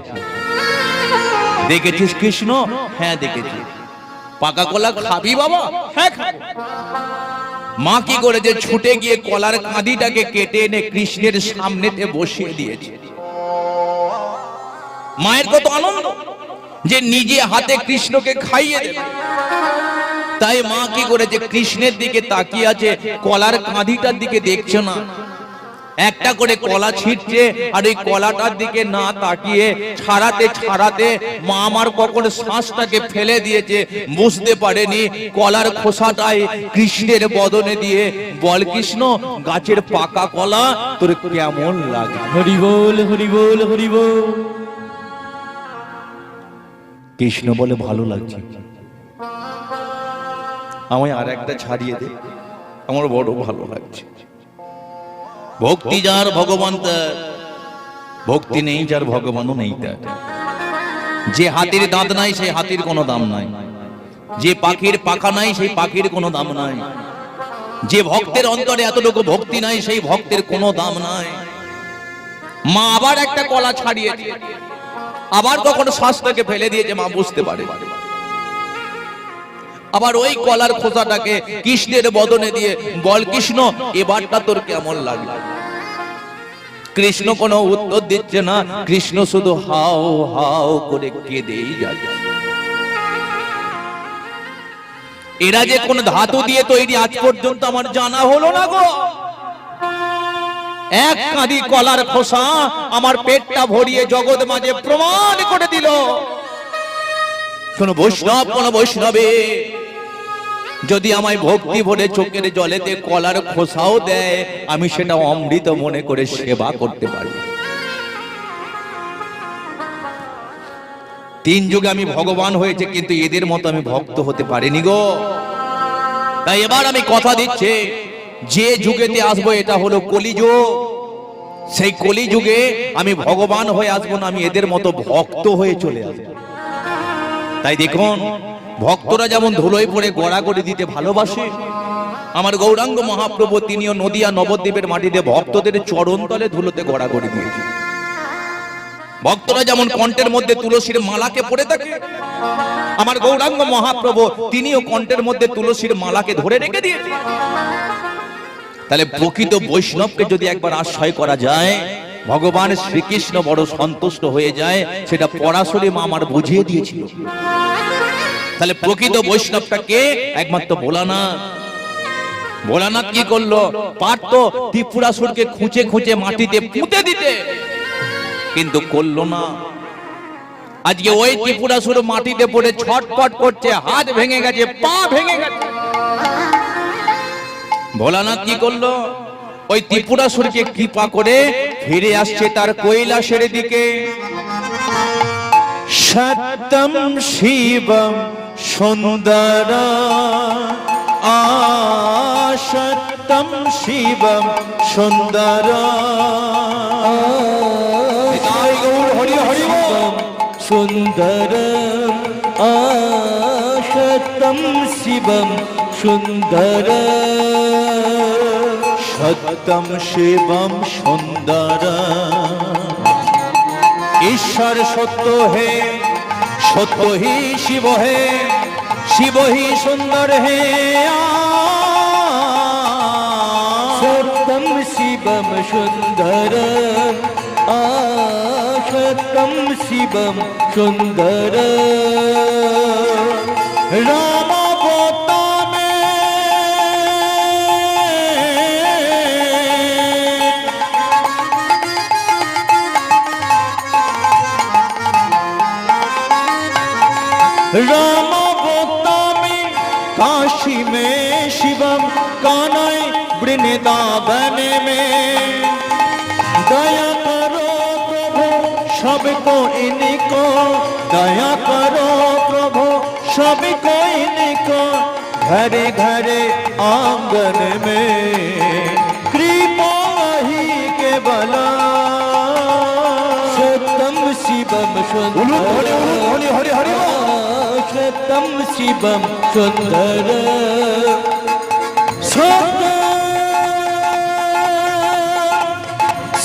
দেখেছিস কৃষ্ণ? হ্যাঁ দেখেছি। পাকা কলা খাবি বাবা? হ্যাঁ খাবো। মা কি করেছে? ছুটে গিয়ে কলার কাঁদিটাকে কেটে এনে কৃষ্ণের সামনেতে বসিয়ে দিয়েছে। মায়ের কত আনন্দ যে নিজে হাতে কৃষ্ণকে খাইয়ে দেবে। তাই মা কি করেছে? কৃষ্ণের দিকে তাকিয়ে আছে, কলার কাঁদিটার দিকে দেখছে না। একটা করে কলা ছিটছে, আর এই কলাটার দিকে না তাকিয়ে ছাড়াতে ছাড়াতে মা আমার কখন শ্বাসটাকে ফেলে দিয়েছে বুঝতে পারেনি। কলার খোসাটাই কৃষ্ণের বদনে দিয়ে, বল কৃষ্ণ গাছের পাকা কলা তোর কেমন লাগে? হরি বল, হরি বল, হরি বল। কৃষ্ণ বলে, ভালো লাগছে, আমায় আর একটা ছাড়িয়ে দে, আমার বড় ভালো লাগছে। ভক্তি যার ভগবান তার, ভক্তি নেই যার ভগবানও নেই তার। যে হাতির দাঁত নাই সেই হাতির কোনো দাম নাই, যে পাখির পাখা নাই সেই পাখির কোনো দাম নাই। যে ভক্তের অন্তরে এতটুকু ভক্তি নাই সেই ভক্তের কোনো দাম নাই। মা আবার একটা কলা ছাড়িয়েছে, আবার কখনো শ্বাসটাকে ফেলে দিয়েছে, মা বুঝতে পারে। আবার ওই কলার খোসাটাকে কৃষ্ণের বদনে দিয়ে বল কৃষ্ণ এবারটা তোর কেমন লাগলো। কৃষ্ণ কোনো উত্তর দিচ্ছে না, কৃষ্ণ শুধু হাও হাও করে কেঁদেই যাচ্ছে। এরা যে কোন ধাতু দিয়ে তৈরি আজ পর্যন্ত আমার জানা হলো না গো। এক কাঁদি কলার খোসা আমার পেটটা ভরিয়ে জগৎ মাঝে প্রমাণ করে দিল, কোন বৈষ্ণব কোন বৈষ্ণবে যদি আমায় ভক্তি ভরে চোখের জলেতে কলার খোসাও দেয়, আমি সেটা অমৃত মনে করে সেবা করতে পারি। তিন যুগে আমি ভগবান হয়েছে, কিন্তু এদের মতো আমি ভক্ত হতে পারিনি গো। তাই এবার আমি কথা দিচ্ছি, যে যুগেতে আসবো এটা হলো কলিযুগ। সেই কলিযুগে আমি ভগবান হয়ে আসবো না, আমি এদের মতো ভক্ত হয়ে চলে আসবো। তাই দেখুন, ভক্তরা যেমন ধুলোয় পড়ে গড়াগড়ি দিতে ভালোবাসে, আমার গৌরাঙ্গ মহাপ্রভু তিনিও নদিয়া নবদ্বীপের মাটিতে ভক্তদের চরণ তলে ধুলোতে গড়াগড়ি দিয়েছে। ভক্তরা যেমন কণ্ঠের মধ্যে তুলসীর মালাকে পড়ে থাকে, আমার গৌরাঙ্গ মহাপ্রভু তিনিও কণ্ঠের মধ্যে তুলসীর মালাকে ধরে রেখে দিয়েছে। তাহলে প্রকৃত বৈষ্ণবকে যদি একবার আশ্রয় করা যায়, ভগবান শ্রীকৃষ্ণ বড় সন্তুষ্ট হয়ে যায়, সেটা পরাশরী মা আমার বুঝিয়ে দিয়েছিল। তাহলে প্রকৃত বৈষ্ণবটা কে? একমাত্র ভোলানাথ। ভোলানাথ কি করলো? পারতো ত্রিপুরাসুরকে খুঁজে খুঁজে মাটিতে পুঁতে দিতে, কিন্তু করলো না। আজকে ওই ত্রিপুরাসুর মাটিতে পড়ে ছটপট করছে, হাত ভেঙে গেছে, পা ভেঙে গেছে। ভোলানাথ কি করলো? ওই ত্রিপুরাসুরকে কৃপা করে ফিরে আসছে তার কৈলাসের দিকে। সত্যম শিবম সুন্দর সত্যম শিবম সুন্দর হরি হরি সুন্দর সত্যম শিবম সুন্দর সত্যম শিবম সুন্দর। ईश्वर सत्य है, सत्य ही शिव है, शिव ही सुंदर है। सत्यम शिवम सुंदर सत्यम शिवम सुंदर। राम राम गोतामी काशी में शिवम कानय वृंदावन में। दया करो प्रभु सबको इनको, दया करो प्रभु सबको इनको, घरे घरे आंगन में कृपा ही केवल। सत्यम शिवम सुंदर सत्यम शिवम सुंदर सत्यम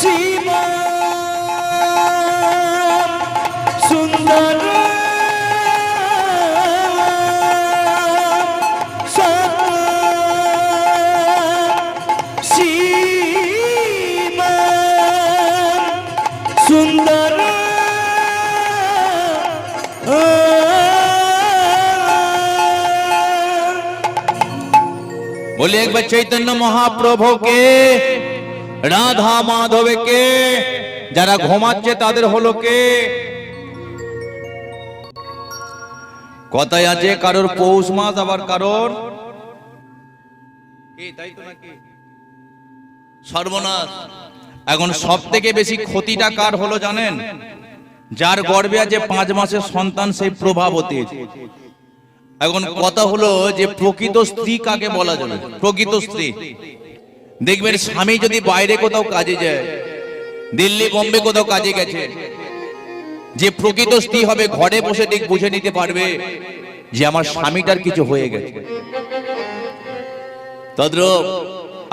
शिवम सुंदर सत्यम शिवम सुंदर। बोले एक बार चैतन्य महाप्रभु के, राधा माधव के, যারা ঘুমাচ্ছে তাদের হলো কে? কথায় আছে কারোর পৌষ মাস, আবার কারোর তাই তো নাকি সর্বনাশ। এখন সব থেকে বেশি ক্ষতিটা কার হলো জানেন? যার গর্ভে আছে 5 মাসের সন্তান, সেই প্রভাবতী। এখন কথা হলো যে প্রকৃত স্ত্রী কাকে বলা যাবে? প্রকৃত স্ত্রী দেখবেন স্বামী যদি বাইরে কোথাও কাজে যায়, দিল্লি বোম্বে কোথাও কাজে গেছে, যে প্রকৃত স্ত্রী হবে ঘরে বসে ঠিক বুঝে নিতে পারবে যে আমার স্বামীটার কিছু হয়ে গেছে। তদ্রূপ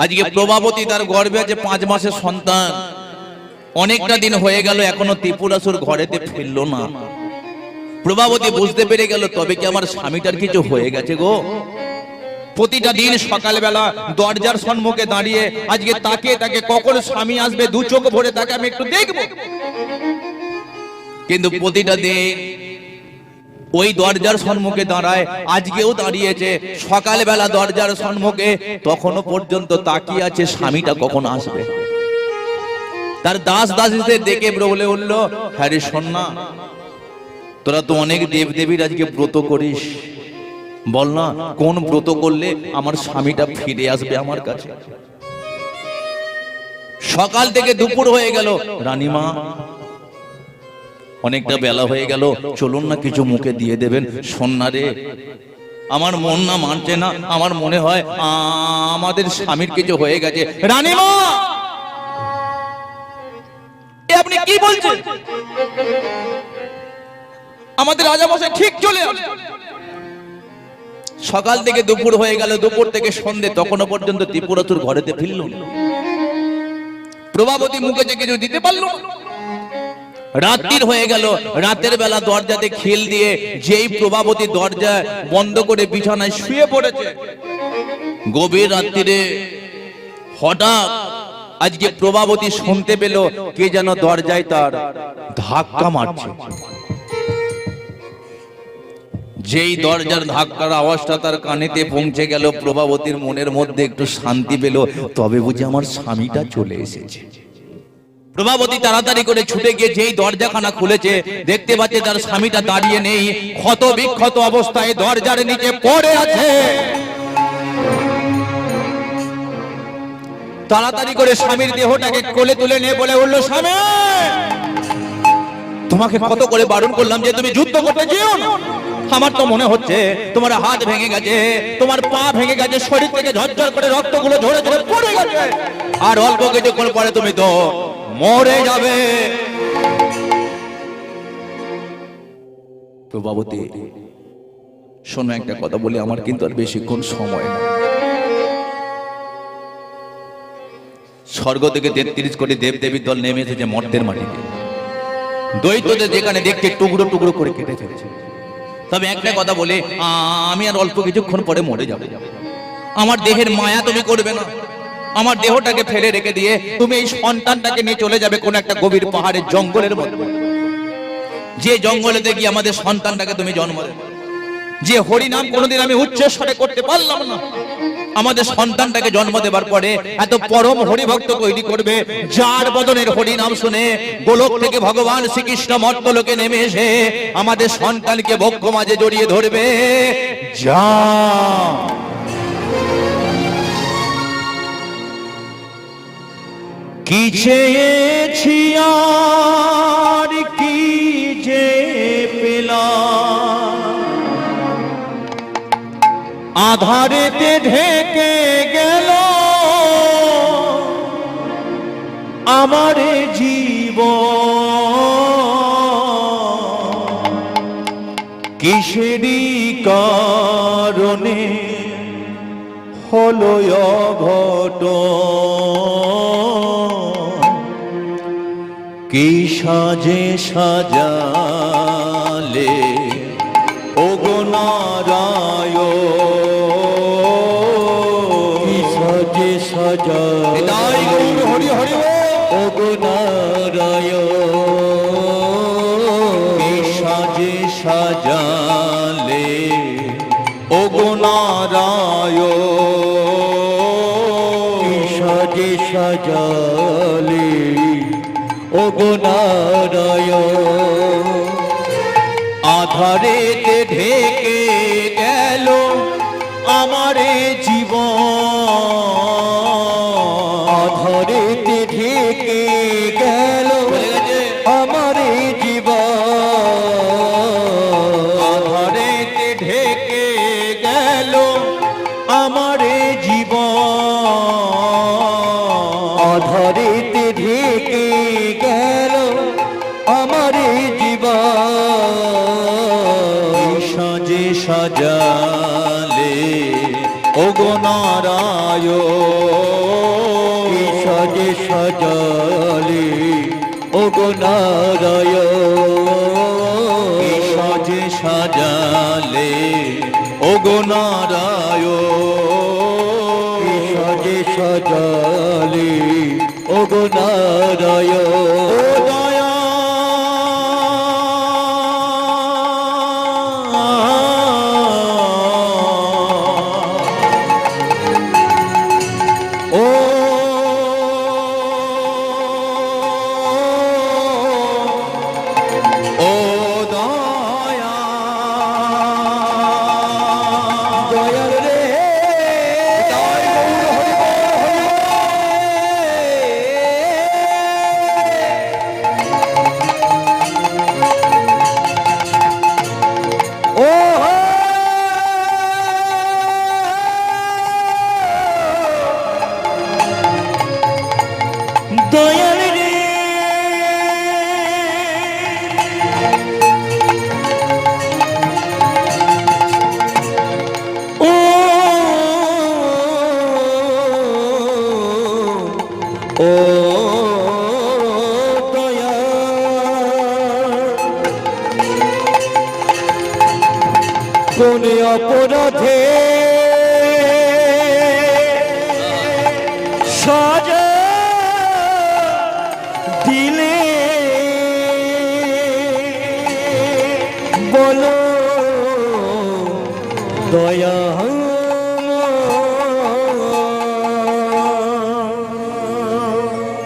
আজকে প্রভাবতী তার গর্ভে আছে 5 মাসের সন্তান। অনেকটা দিন হয়ে গেল, এখনো ত্রিপুরাসুর ঘরেতে ফিরলো না। প্রভাবতী বুঝতে পেরে গেল তবে কি আমার স্বামীটার কিছু হয়ে গেছে গো। প্রতিটা দিন সকালবেলা দরজার সম্মুখে দাঁড়িয়ে আজকে তাকে কখন স্বামী আসবে দু চোখ ভরে তাকে আমি একটু দেখবো। কিন্তু প্রতিটা দিন ওই দরজার সম্মুখে দাঁড়ায়, আজকেও দাঁড়িয়েছে সকালবেলা দরজার সম্মুখে, তখনও পর্যন্ত তাকিয়ে আছে স্বামীটা কখন আসবে। তার দাস দাসীদের দেখে বলে উঠল, হ্যাঁ রে শোন না, তোরা তো অনেক দেব দেবীর আজকে ব্রত করিস, বল না কোন ব্রত করলে আমার স্বামীটা ফিরে আসবে আমার কাছে। সকাল থেকে দুপুর হয়ে গেল, রানীমা অনেকটা বেলা হয়ে গেল, চলুন না কিছু মুখে দিয়ে দেবেন। শোন না রে, আমার মন না মানছে না, আমার মনে হয় আমাদের স্বামীর কিছু হয়ে গেছে। রানীমা আপনি কি বলছেন? আমাদের রাজামশাই ঠিক চলে আসবে। সকাল থেকে দুপুর হয়ে গেল, দুপুর থেকে সন্ধে, তখনও পর্যন্ত ত্রিপুরাসুর ঘরেতে ফিরল না। প্রভাবতী মুখে যে কিছু দিতে পারল না। রাত্রির হয়ে গেল, রাতের বেলা দরজাতে খিল দিয়ে যেই প্রভাবতী দরজা বন্ধ করে বিছানায় শুয়ে পড়েছে, গভীর রাত্রিরে হঠাৎ আজকে প্রভাবতী শুনতে পেল কে যেন দরজায় তার ধাক্কা মারছে। যেই দরজার ধাক্কার আওয়াজটা তার কানেতে পৌঁছে গেল, প্রভাবতীর মনের মধ্যে একটু শান্তি পেল, তবে বুঝি আমার স্বামীটা চলে এসেছে। প্রভাবতী তাড়াতাড়ি করে ছুটে গিয়ে যেই দরজাখানা খুলেছে, দেখতে পাচ্ছে তার স্বামীটা দাঁড়িয়ে নেই, ক্ষত বিক্ষত অবস্থায় দরজার নিচে পড়ে আছে। তাড়াতাড়ি করে স্বামীর দেহটাকে কোলে তুলে নিয়ে বলে উঠল, স্বামী তোমাকে কত করে বারণ করলাম যে তুমি যুদ্ধ করতে যেও না। আমার তো মনে হচ্ছে তোমার হাত ভেঙে গেছে, তোমার পা ভেঙে গেছে, শরীর থেকে ঝরঝর করে রক্তগুলো ঝরে ঝরে পড়ে গেছে, আর অল্প কিছুক্ষণ পরে তুমি তো মরে যাবে। প্রভাবতী শোনো, একটা কথা বলি, আমার কিন্তু আর বেশিক্ষণ সময় নেই। স্বর্গ থেকে 33 কোটি দেব দেবীর দল নেমে এসেছে মর্তের মাটিতে। দৈত্যদের যেখানে দেখতে টুকরো টুকরো করে কেটে ফেলেছে। তবে একটা কথা বলে, আমি আর অল্প কিছুক্ষণ পরে মরে যাব। আমার দেহের মায়া তুমি করবে না, আমার দেহটাকে ফেলে রেখে দিয়ে তুমি এই সন্তানটাকে নিয়ে চলে যাবে কোন একটা গভীর পাহাড়ের জঙ্গলের মধ্যে। যে জঙ্গলেতে গিয়ে আমাদের সন্তানটাকে তুমি জন্ম দেবে। যে হরিনাম কোনোদিন আমি উচ্চস্বরে করতে পারলাম না, আমাদের সন্তানটাকে জন্ম দেবার পরে এত পরম হরিভক্ত তৈরি করবে, যার বদনের হরিনাম শুনে গোলক থেকে ভগবান শ্রীকৃষ্ণ মর্তলোকে নেমে এসে আমাদের সন্তানকে বক্ষ মাঝে জড়িয়ে ধরবে। যা কি চেয়েছি আর কি যে পেলাম, আধারেতে ঢেকে গেল আমার জীবন, কিসেরই কারণে হলো অঘটন, কি সাজে সাজালে ওগো নারায়ণ, কি সাজে সাজালে হরি হরি ওগো নারায়ণ, কি সাজে সাজালে ওগো নারায়ণ, কি সাজে সাজালে ওগো নারায়ণ, আধারেতে ঢেকে গেল আমার জীবন, আধারেতে ঢেকে গেল আমার জীবন, আধারেতে ঢেকে গেল আমার জীবন, আধারেতে ঢেকে গেল আমার জীবন, সাজে সাজালে ওগো নারায়ণ কি সাজে সাজালে ওগো নারায়ণ কি সাজে সাজালে ওগো নারায়ণ কি সাজে সাজালে ওগো নারায়ণ ও দয়া ও ও দয়া দয়াল রে জয় গৌর হরি ও দয়াল রে ও ও দয়া কোন অপরাধে সাজা দিলে বলো দয়া